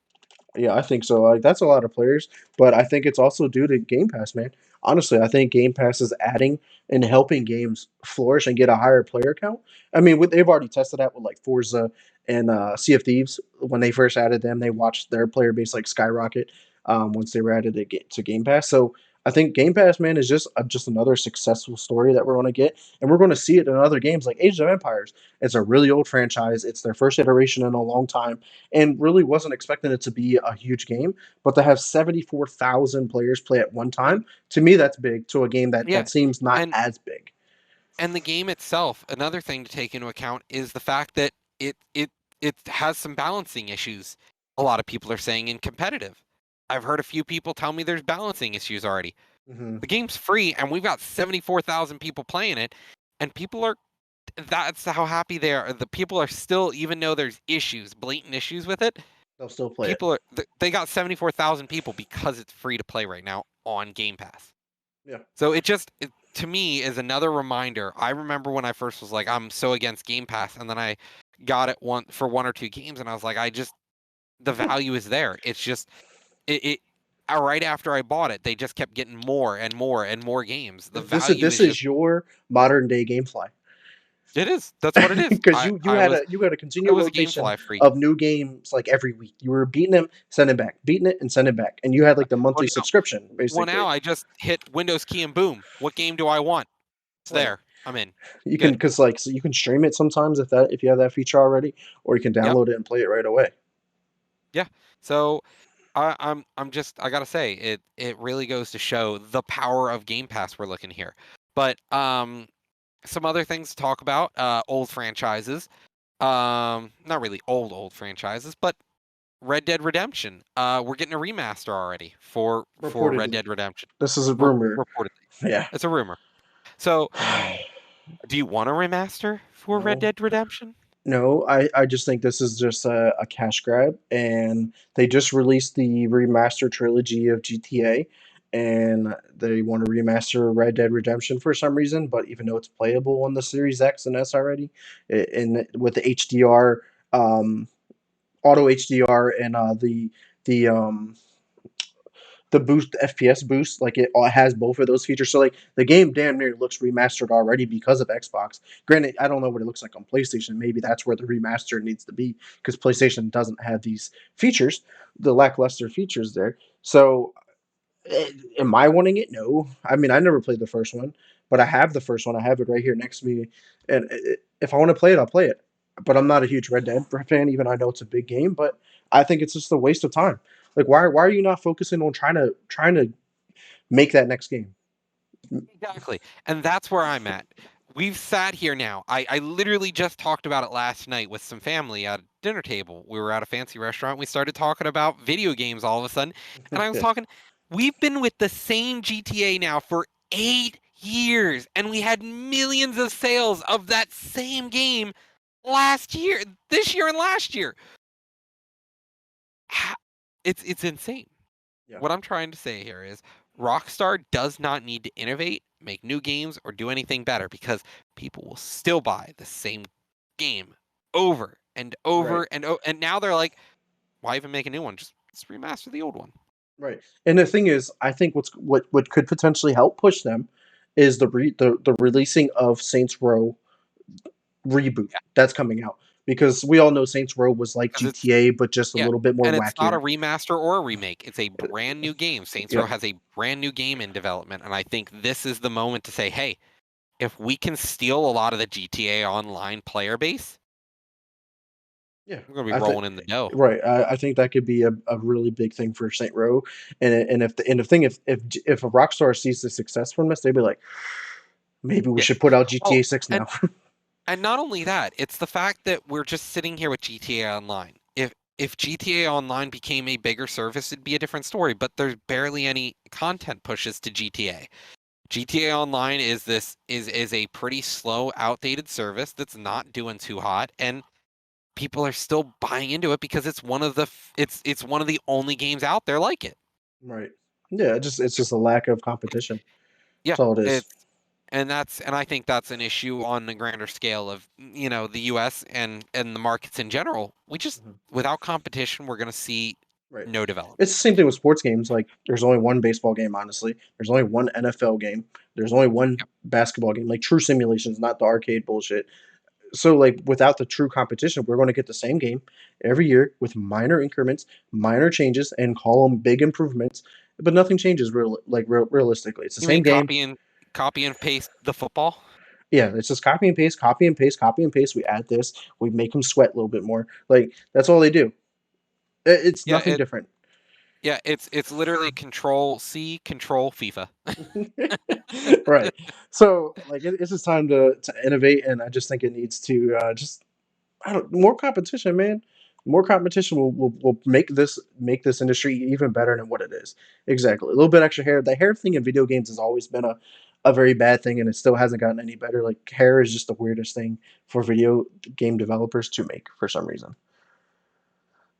Yeah, I think so. Like that's a lot of players, but I think it's also due to Game Pass, man. Honestly, I think Game Pass is adding and helping games flourish and get a higher player count. I mean, they've already tested that with like Forza and Sea of Thieves. When they first added them, they watched their player base like skyrocket once they were added to Game Pass. So I think Game Pass, man, is just another successful story that we're going to get, and we're going to see it in other games like Age of Empires. It's a really old franchise. It's their first iteration in a long time and really wasn't expecting it to be a huge game. But to have 74,000 players play at one And time, to me, that's big. To a game yeah, that seems not and as big. and the game itself, another thing to take into account is the fact that it has some balancing issues. A lot of people are saying in competitive. I've heard a few people tell me there's balancing issues already. Hmm. The game's free and we've got 74,000 people playing it, and people are that's how happy they are. The people are still, even though there's issues, blatant issues with it, They'll still play it. people are they got 74,000 people because it's free to play right now on Game Pass. Yeah. So to me is another reminder. I remember when I first was like, I'm so against Game Pass, and then I got it for one or two games, and I was like, the value is there. It's just it right after I bought it, they just kept getting more and more and more games. The This is value this is just is your modern day GameFly. it is. That's what it is. Because I you I had was a I continual was a rotation GameFly freak. of new games like every week. You were beating them, sending back, beating it, and sending back, and you had like the Well monthly now, subscription well basically. now I just hit Windows key and boom. What game do I want? It's Right. there. I'm in. You can Good. because like so you can stream it sometimes if you have that feature already, or you can Yep. download it and play it right away. Yeah. So I gotta say it really goes to show the power of Game Pass we're looking here. But some other things to talk about, old franchises. Not really old franchises, but Red Dead Redemption. We're getting a remaster already for Red Reportedly, Dead Redemption. this is a rumor. Reportedly. Yeah. It's a rumor. So Do you want a remaster for Red No, Dead Redemption? no, I just think this is just a cash grab, and they just released the remaster trilogy of GTA, and they want to remaster Red Dead Redemption for some reason. But even though it's playable on the Series X and S already, and with the HDR, um, auto HDR, and the boost, the FPS boost, like it all has both of those features. So like the game damn near looks remastered already because of Xbox. Granted, I don't know what it looks like on PlayStation. Maybe that's where the remaster needs to be because PlayStation doesn't have these features, the lackluster features there. So am I wanting it? No. I mean, I never played the first one, but I have the first one. I have it right here next to me, and if I want to play it, I'll play it. But I'm not a huge Red Dead fan, even though I know it's a big game. But I think it's just a waste of time. Like, why are you not focusing on trying to make that next game? Exactly. And that's where I'm at. We've sat here now. I literally just talked about it last night with some family at a dinner table. We were at a fancy restaurant. We started talking about video games all of a sudden. And I was Yeah, talking, we've been with the same GTA now for 8 years, and we had millions of sales of that same game last year, this year and last year. It's insane. yeah, What I'm trying to say here is Rockstar does not need to innovate, make new games, or do anything better because people will still buy the same game over and right. over and now they're like, why even make a new one? Just remaster the old one. Right. And the thing is, I think what could potentially help push them is the releasing of Saints Row reboot Yeah, that's coming out, because we all know Saints Row was like because it's GTA but just a yeah, little bit more and it's not a wackier. remaster or a remake. It's a brand new game. Saints Row Yep. has a brand new game in development, and I think this is the moment to say, hey, if we can steal a lot of the GTA Online player base, Yeah. we're gonna be I think rolling in the dough. right. I think that could be a really big thing for Saint Row, and if the thing if a Rockstar sees the success from this, they'd be like, maybe we Yeah. should put out Well, GTA 6 and now. And not only that, it's the fact that we're just sitting here with GTA Online. If GTA Online became a bigger service, it'd be a different story, but there's barely any content pushes to GTA. GTA Online is a pretty slow, outdated service that's not doing too hot, and people are still buying into it because it's one of the only games out there like it. Right. Yeah. It's just a lack of competition. Yeah, That's all it is. it's and I think that's an issue on the grander scale of, the US and the markets in general. We just Mhm. without competition, we're going to see Right. no development. It's the same thing with sports games. Like, there's only one baseball game, honestly. There's only one NFL game. There's only one Yep. basketball game. Like true simulations, not the arcade bullshit. So, like, without the true competition, we're going to get the same game every year with minor increments, minor changes, and call them big improvements. But nothing changes realistically. It's the You same mean game. copy and paste the football? Yeah, it's just copy and paste, copy and paste, copy and paste. We add this, we make them sweat a little bit more. Like, that's all they do. It's Yeah, nothing different. it's literally control C, control FIFA. Right. So, like, it's just time to innovate, and I just think it needs to just I don't more competition, man. More competition will make this industry even better than what it is. Exactly. A little bit extra hair. The hair thing in video games has always been a very bad thing, and it still hasn't gotten any better. Like, hair is just the weirdest thing for video game developers to make for some reason.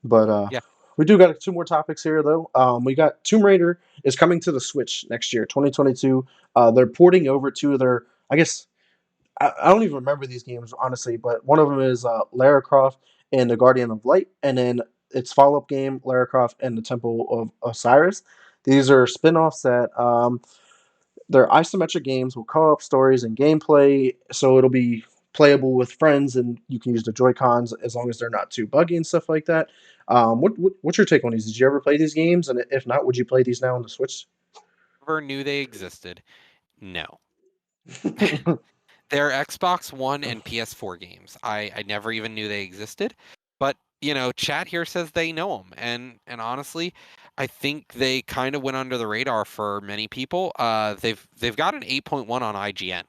But Yeah, we do got two more topics here, though. We got Tomb Raider is coming to the Switch next year, 2022. They're porting over to their, I guess, I don't even remember these games honestly, but one of them is Lara Croft and the Guardian of Light, and then its follow-up game, Lara Croft and the Temple of Osiris. These are spin-offs that they're isometric games with co-op stories and gameplay, so it'll be playable with friends, and you can use the Joy Cons as long as they're not too buggy and stuff like that. What's your take on these? Did you ever play these games? And if not, would you play these now on the Switch? never knew they existed. No. They're Xbox One and PS4 games. I never even knew they existed. But, chat here says they know them. And honestly, I think they kind of went under the radar for many people. They've got an 8.1 on IGN.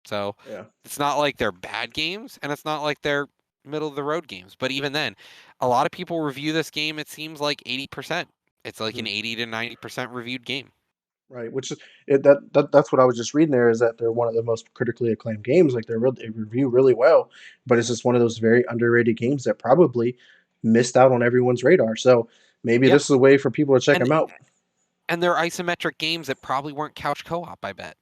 So Yeah. it's not like they're bad games, and it's not like they're middle of the road games. But even then, a lot of people review this game, it seems like 80%. It's like Mhm. an 80 to 90% reviewed game. right. Which is that's what I was just reading there is that they're one of the most critically acclaimed games. Like they review really well, but it's just one of those very underrated games that probably missed out on everyone's radar. So maybe Yeah, this is a way for people to check and them out. they're isometric games that probably weren't couch co-op, I bet,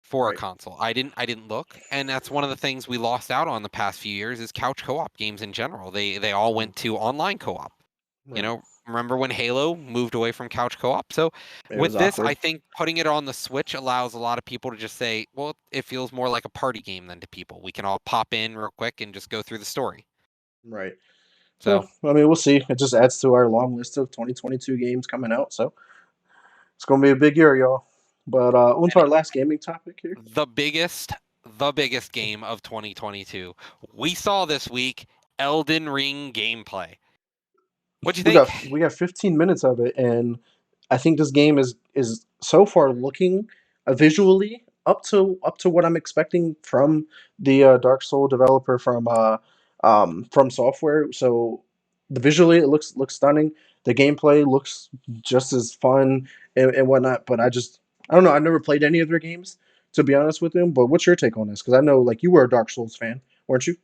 for a Right. console. I didn't look, and that's one of the things we lost out on the past few years is couch co-op games in general. They all Mhm. went to online co-op. You Right. know, remember when Halo moved away from couch co-op? So It was with this, I awkward. think putting it on the Switch allows a lot of people to just say, well, it feels more like a party game than to people. We can all pop in real quick and just go through the story. Right. So So I mean, we'll see. It just adds to our long list of 2022 games coming out. So it's gonna be a big year, y'all. But on to and our last gaming topic here. the biggest game of 2022. We saw this week Elden Ring gameplay. What'd you think? We got 15 minutes of it, and I think this game is so far looking visually up to what I'm expecting from the Dark Soul developer from Software. So the visually it looks stunning. The gameplay looks just as fun and whatnot. But I don't know. I've never played any of their games to be honest with them. But what's your take on this? Because I know like you were a Dark Souls fan, weren't you?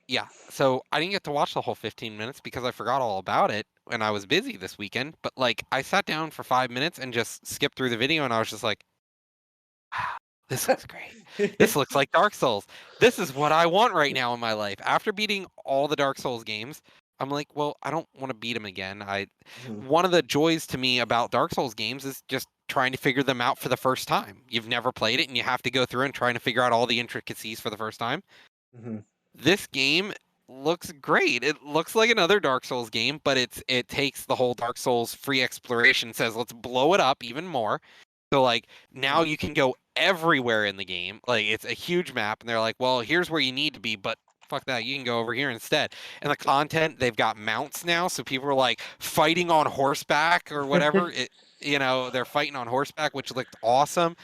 Yeah. So I didn't get to watch the whole 15 minutes because I forgot all about it when I was busy this weekend. But like I sat down for 5 minutes and just skipped through the video and I was just like, wow, this looks great. This looks like Dark Souls. This is what I want right now in my life. After beating all the Dark Souls games, I'm like, well, I don't want to beat them again. I Mhm, One of the joys to me about Dark Souls games is just trying to figure them out for the first time. You've never played it and you have to go through and trying to figure out all the intricacies for the first time. mhm, This game looks great. It looks like another Dark Souls game, but it takes the whole Dark Souls free exploration, says let's blow it up even more. So like now mhm. you can go everywhere in the game. Like it's a huge map and they're like, "Well, here's where you need to be, but fuck that, you can go over here instead." And the content, they've got mounts now, so people are like fighting on horseback or whatever. They're fighting on horseback, which looked awesome.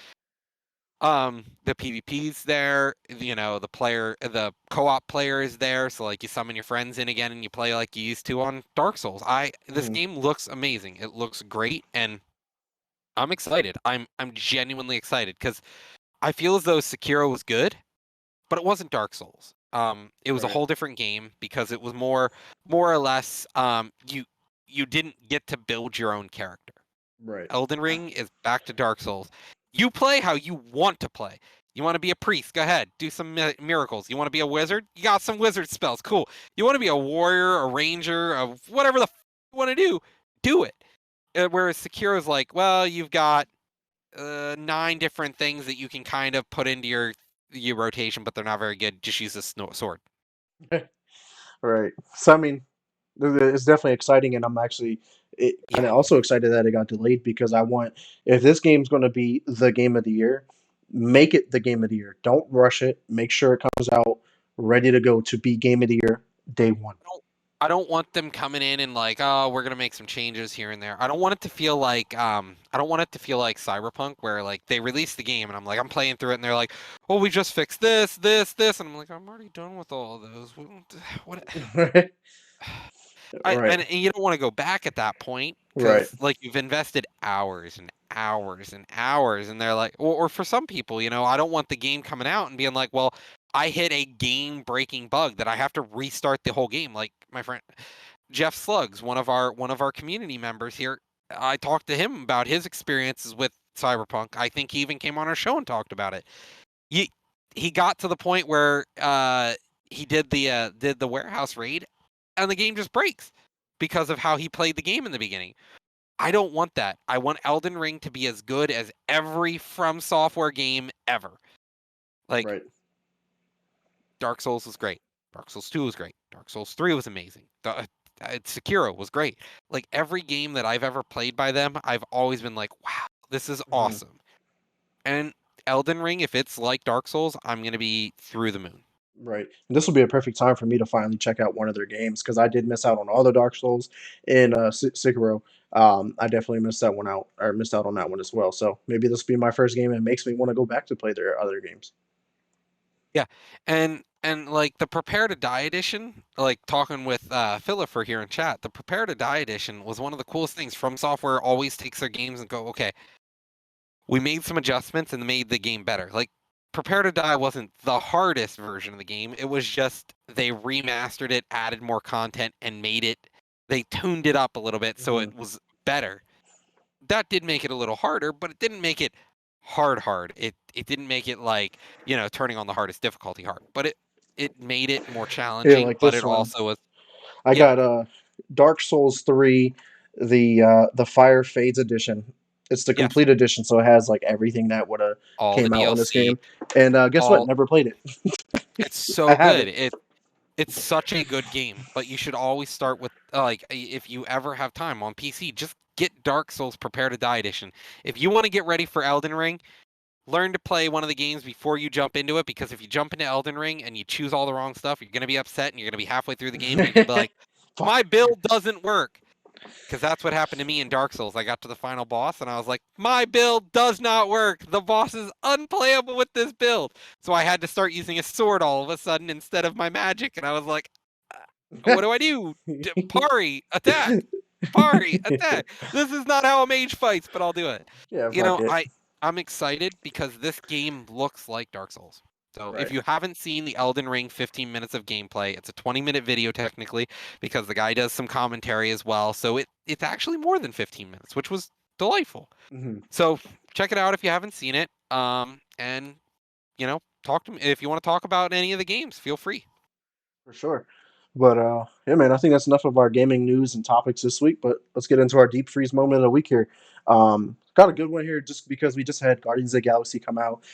The PvP's there, the co-op player is there, so like you summon your friends in again and you play like you used to on Dark Souls. I This Mhm. game looks amazing. It looks great and I'm excited. I'm genuinely excited because I feel as though Sekiro was good, but it wasn't Dark Souls. It was a Right, whole different game because it was more or less you didn't get to build your own character. right. Elden Ring is back to Dark Souls. You play how you want to play. You want to be a priest? Go ahead, do some miracles. You want to be a wizard? You got some wizard spells. Cool. You want to be a warrior, a ranger, whatever the you want to do it. Whereas Sekiro's like, well, you've got nine different things that you can kind of put into your rotation, but they're not very good. Just use a sword. Right. So I mean, it's definitely exciting, and I'm actually kind Yeah. of also excited that it got delayed because I want if this game's going to be the game of the year, make it the game of the year. Don't rush it. Make sure it comes out ready to go to be game of the year day one. don't I don't want them coming in and like, oh, we're gonna make some changes here and there. I don't want it to feel like Cyberpunk where like they release the game and I'm playing through it and they're like, oh, we just fixed this, and I'm like, I'm already done with all of those. What Right. I Right. and you don't want to go back at that point Right. because like you've invested hours and hours and hours, and they're like, or for some people, I don't want the game coming out and being like, well, I hit a game-breaking bug that I have to restart the whole game. Like my friend Jeff Slugs, one of our community members here, I talked to him about his experiences with Cyberpunk. I think he even came on our show and talked about it. He he got to the point where he did the warehouse raid and the game just breaks because of how he played the game in the beginning. I don't want that. I want Elden Ring to be as good as every From Software game ever. Like Right. Dark Souls was great. Dark Souls 2 was great. Dark Souls 3 was amazing. Sekiro was great. Like every game that I've ever played by them, I've always been like, wow, this is Mhm. awesome. And Elden Ring, if it's like Dark Souls, I'm going to be through the moon. Right. And this will be a perfect time for me to finally check out one of their games because I did miss out on all the Dark Souls in Sekiro. I definitely missed that one out, or missed out on that one as well. So maybe this will be my first game, and it makes me want to go back to play their other games. Yeah, and like the Prepare to Die edition, like talking with Philipper here in chat, the Prepare to Die edition was one of the coolest things. From Software always takes their games and go, okay, we made some adjustments and made the game better. Like Prepare to Die wasn't the hardest version of the game. It was just they remastered it, added more content, and they tuned it up a little bit so Hmm. it was better. That did make it a little harder, but it didn't make it hard. It didn't make it like, turning on the hardest difficulty hard. But it made it more Yeah, challenging, like but this it one. also was I yeah, got Dark Souls 3, the Fire Fades edition. It's the yes, complete edition, so it has like everything that would have all the came out on this DLC, game. And guess what? all Never played it. it's I so have good. it. It's such a good game, but you should always start with if you ever have time on PC, just get Dark Souls Prepare to Die edition. If you want to get ready for Elden Ring, learn to play one of the games before you jump into it, because if you jump into Elden Ring and you choose all the wrong stuff, you're going to be upset and you're going to be halfway through the game and you're going to be like, Fuck. "My build doesn't work." Because that's what happened to me in Dark Souls. I got to the final boss and I was like, my build does not work. The boss is unplayable with this build. So I had to start using a sword all of a sudden instead of my magic. And I was like, what do I do? Parry, attack. Parry, attack. This is not how a mage fights, but I'll do it. Yeah, You fuck know, it. I'm excited because this game looks like Dark Souls. So if Right. you haven't seen the Elden Ring 15 minutes of gameplay, it's a 20-minute video technically, because the guy does some commentary as well. So it's actually more than 15 minutes, which was delightful. Hmm. So check it out if you haven't seen it. And talk to me if you want to talk about any of the games. Feel free. For sure. But yeah, man, I think that's enough of our gaming news and topics this week. But let's get into our deep freeze moment of the week here. Got a good one here just because we just had Guardians of the Galaxy come out.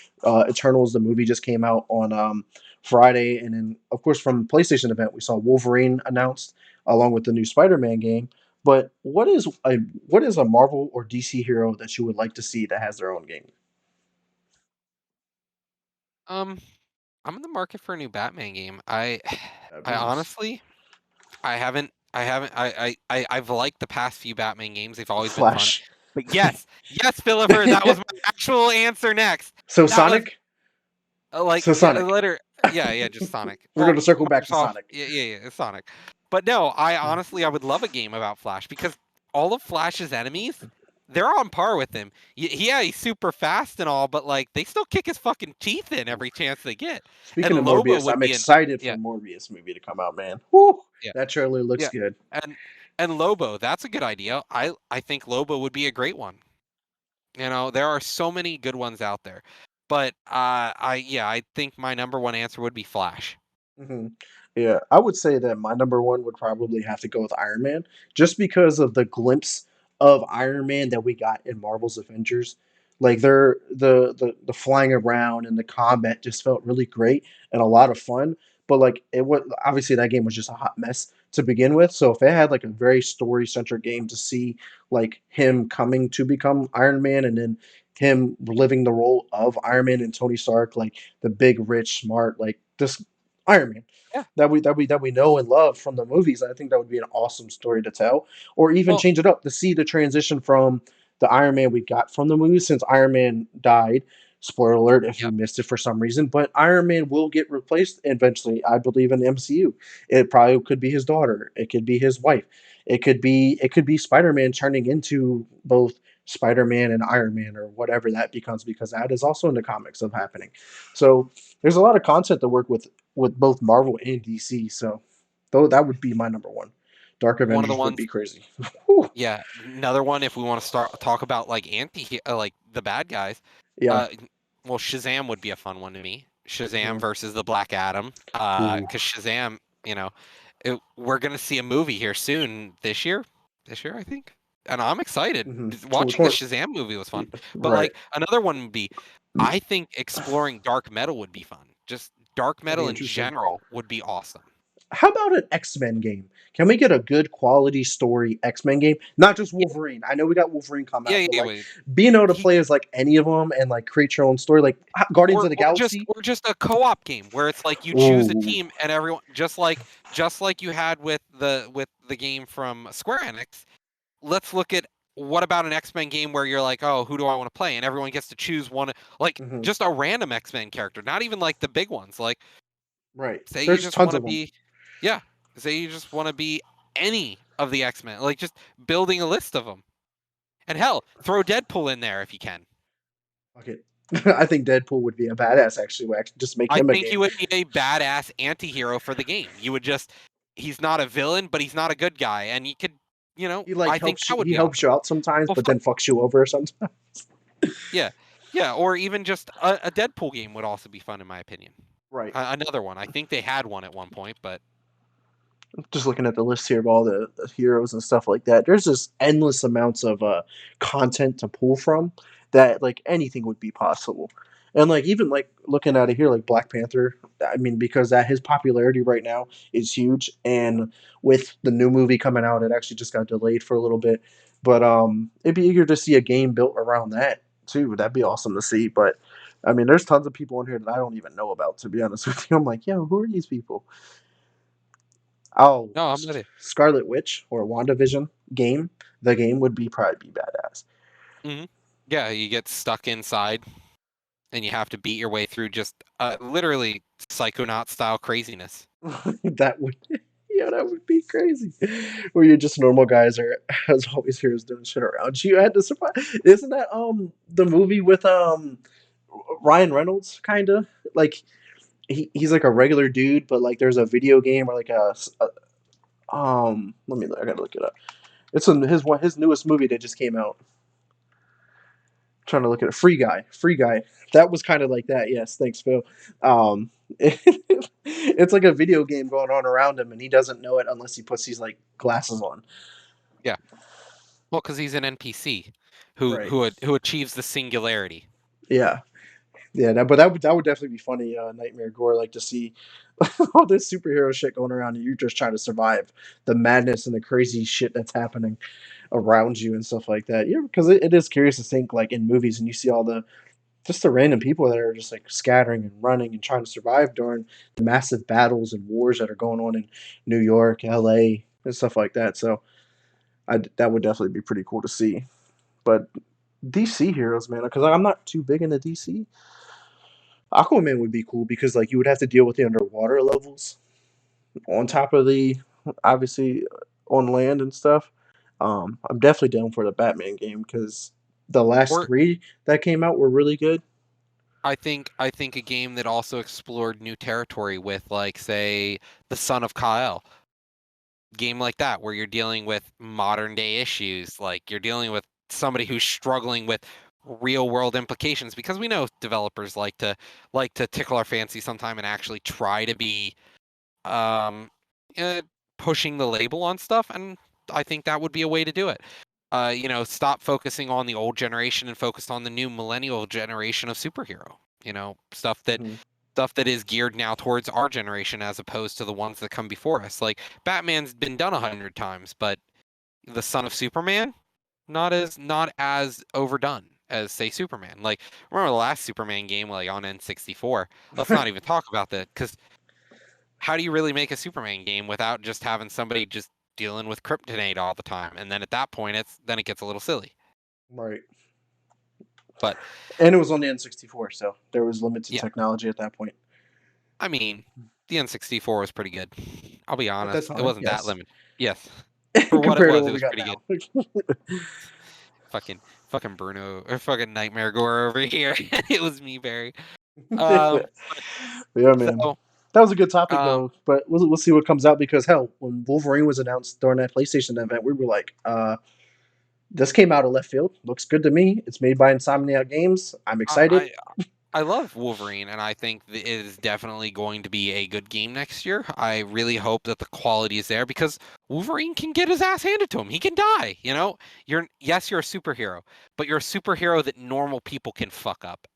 Eternals, the movie, just came out on Friday, and then of course from the PlayStation event we saw Wolverine announced along with the new Spider-Man game. But what is a Marvel or DC hero that you would like to see that has their own game? Um, I'm in the market for a new Batman game. I That'd I be nice. honestly I've liked the past few Batman games. They've always been fun. Flash. But yes, Philipper, that was my actual answer next. So That was Sonic. like So yeah, Sonic. yeah, just Sonic. We're going Well, to circle back to Microsoft, Sonic. yeah, it's Sonic. But no, I would love a game about Flash because all of Flash's enemies, they're on par with him. Yeah, he's super fast and all, but like they still kick his fucking teeth in every chance they get. Speaking And of Lobo Morbius, would I'm be an excited for yeah, Morbius movie to come out, man. Woo! yeah, That trailer looks yeah. good. And Lobo, that's a good idea. I think Lobo would be a great one. There are so many good ones out there. But I think my number one answer would be Flash. Hmm. Yeah, I would say that my number one would probably have to go with Iron Man, just because of the glimpse of Iron Man that we got in Marvel's Avengers. Like they're the flying around and the combat just felt really great and a lot of fun. But like it was obviously that game was just a hot mess to begin with. So if it had like a very story centric game to see like him coming to become Iron Man and then him living the role of Iron Man and Tony Stark, like the big, rich, smart, like this Iron Man Yeah. that we know and love from the movies. I think that would be an awesome story to tell, or even Well, change it up to see the transition from the Iron Man we got from the movies since Iron Man died. Spoiler alert if you yep. missed it for some reason, but Iron Man will get replaced eventually, I believe, in the MCU. It probably could be his daughter, it could be his wife, it could be Spider-Man turning into both Spider-Man and Iron Man or whatever that becomes because that is also in the comics of happening. So there's a lot of content to work with both Marvel and DC. So, though that would be my number one. Dark One of the Avengers would ones be crazy. Whew. Yeah, another one if we want to start talk about like like the bad guys. Yeah. Uh well, Shazam would be a fun one to me. Shazam Mhm. versus the Black Adam. Ooh. Cuz Shazam, we're going to see a movie here soon this year. This year, I think. And I'm excited. Hmm. Watching the Shazam movie was fun. But Right. like another one would be I think exploring dark metal would be fun. Just dark That'd be metal in interesting. general would be awesome. How about an X-Men game? Can we get a good quality story X-Men game? Not just Yeah, Wolverine. I know we got Wolverine come out, but like wait. being able to He play as like any of them and like create your own story, like Guardians of the Galaxy. or just a co-op game where it's like you choose a Ooh. team and everyone just like you had with the game from Square Enix. Let's look at what about an X-Men game where you're like, "Oh, who do I want to play?" and everyone gets to choose one, like Hmm. just a random X-Men character, not even like the big ones. Like Right. say you There's just tons want to of them. be yeah, say you just want to be any of the X-Men, like just building a list of them. And hell, throw Deadpool in there if you can. Fuck it. I think Deadpool would be a badass. Actually, we actually just make I him a think he game. would be a badass anti-hero for the game. You would just he's not a villain, but he's not a good guy, and he could, He like I think helps you. that would He be helps awesome. you out sometimes, Well, but then fucks you over sometimes. yeah, yeah, or even just a Deadpool game would also be fun in my opinion. Right. Another one. I think they had one at one point, but Just looking at the list here of all the heroes and stuff like that, there's just endless amounts of content to pull from that like anything would be possible. And like even like looking at it here, like Black Panther, I mean, because that his popularity right now is huge, and with the new movie coming out, it actually just got delayed for a little bit. But it'd be eager to see a game built around that too. That'd be awesome to see. But I mean, there's tons of people in here that I don't even know about. To be honest with you, I'm like, yo, who are these people? Oh, no, I'm with you. Scarlet Witch or WandaVision game. The game would be probably be badass. Hmm. Yeah, you get stuck inside and you have to beat your way through just literally Psychonaut style craziness. That would, yeah, that would be crazy. Where you're just normal guys are, as always, heroes doing shit around you. You had to survive. Isn't that the movie with Ryan Reynolds? Kind of like he's like a regular dude, but like there's a video game or like Let me. I gotta look it up. It's in his newest movie that just came out. Trying to look at a Free Guy. Free Guy. That was kind of like that. Yes, thanks, Phil. It's like a video game going on around him, and he doesn't know it unless he puts these like glasses on. Yeah. Well, because he's an NPC Right. who achieves the singularity. Yeah. Yeah. That would definitely be funny. Nightmare Gore, like to see all this superhero shit going around, and you're just trying to survive the madness and the crazy shit that's happening around you and stuff like that. Yeah, because it is curious to think like in movies, and you see all the just the random people that are just like scattering and running and trying to survive during the massive battles and wars that are going on in New York, LA, and stuff like that. So that would definitely be pretty cool to see. But DC heroes, man, because I'm not too big into DC. Aquaman would be cool because like you would have to deal with the underwater levels on top of the obviously on land and stuff. I'm definitely down for the Batman game because the last Or three that came out were really good. I think a game that also explored new territory with like say the Son of Kyle game like that where you're dealing with modern day issues like you're dealing with somebody who's struggling with real world implications because we know developers like to tickle our fancy sometime and actually try to be um uh, pushing the label on stuff and I think that would be a way to do it. Stop focusing on the old generation and focus on the new millennial generation of superhero. Mhm. Stuff that is geared now towards our generation as opposed to the ones that come before us. Like Batman's been done 100 times, but the Son of Superman, not as overdone as say Superman. Like remember the last Superman game like on N64. Let's not even talk about that because how do you really make a Superman game without just having somebody just dealing with kryptonite all the time? And then at that point, it gets a little silly. Right. But And it was on the N64, so there was limited yeah, technology at that point. I mean, the N64 was pretty good. I'll be At that honest, it time, wasn't that yes. limited. Yes, for what Compared to it what we was got pretty good. now. Fucking Bruno or fucking Nightmare Gore over here. It was me, Barry. Um, Yeah, man. so That was a good topic um, though, but we'll see what comes out because hell, when Wolverine was announced during that PlayStation event, we were like, this came out of left field. Looks good to me. It's made by Insomniac Games. I'm I, excited. I I love Wolverine, and I think it is definitely going to be a good game next year. I really hope that the quality is there because Wolverine can get his ass handed to him. He can die. You're a superhero, but you're a superhero that normal people can fuck up.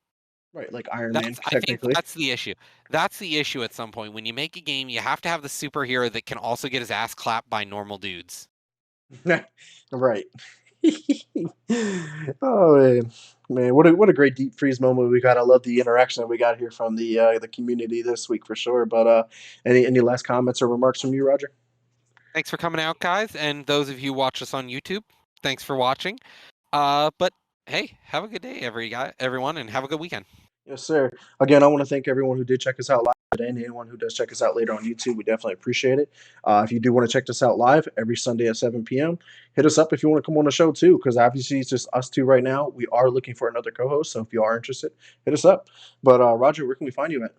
Right, like Iron Man, I think technically. that's the issue. That's the issue at some point. When you make a game, you have to have the superhero that can also get his ass clapped by normal dudes. Right. Oh man, man, what a great deep freeze moment we got. I love the interaction that we got here from the community this week for sure. But any last comments or remarks from you, Roger? Thanks for coming out, guys, and those of you who watch us on YouTube, thanks for watching. But hey, have a good day, everyone, and have a good weekend. Yes, sir. Again, I want to thank everyone who did check us out live. today, and anyone who does check us out later on YouTube, we definitely appreciate it. If you do want to check us out live every Sunday at 7 p.m., hit us up if you want to come on the show too, because obviously it's just us two right now. We are looking for another co-host, so if you are interested, hit us up. But Roger, where can we find you at?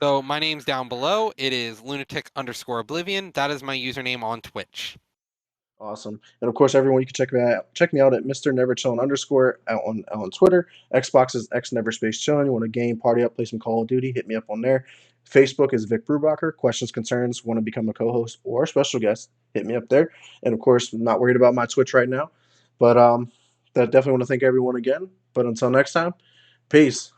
So my name's down below. It is lunatic_oblivion. That is my username on Twitch. Awesome. And of course, everyone, you can check me out at Mr. Never Chillin underscore out on Twitter. Xbox is X Never Space Chillin. You want to game, party up, play some Call of Duty, hit me up on there. Facebook is Vic Brubacher. Questions, concerns, want to become a co-host or a special guest, hit me up there. And of course, I'm not worried about my Twitch right now. But that definitely want to thank everyone again. But until next time, peace.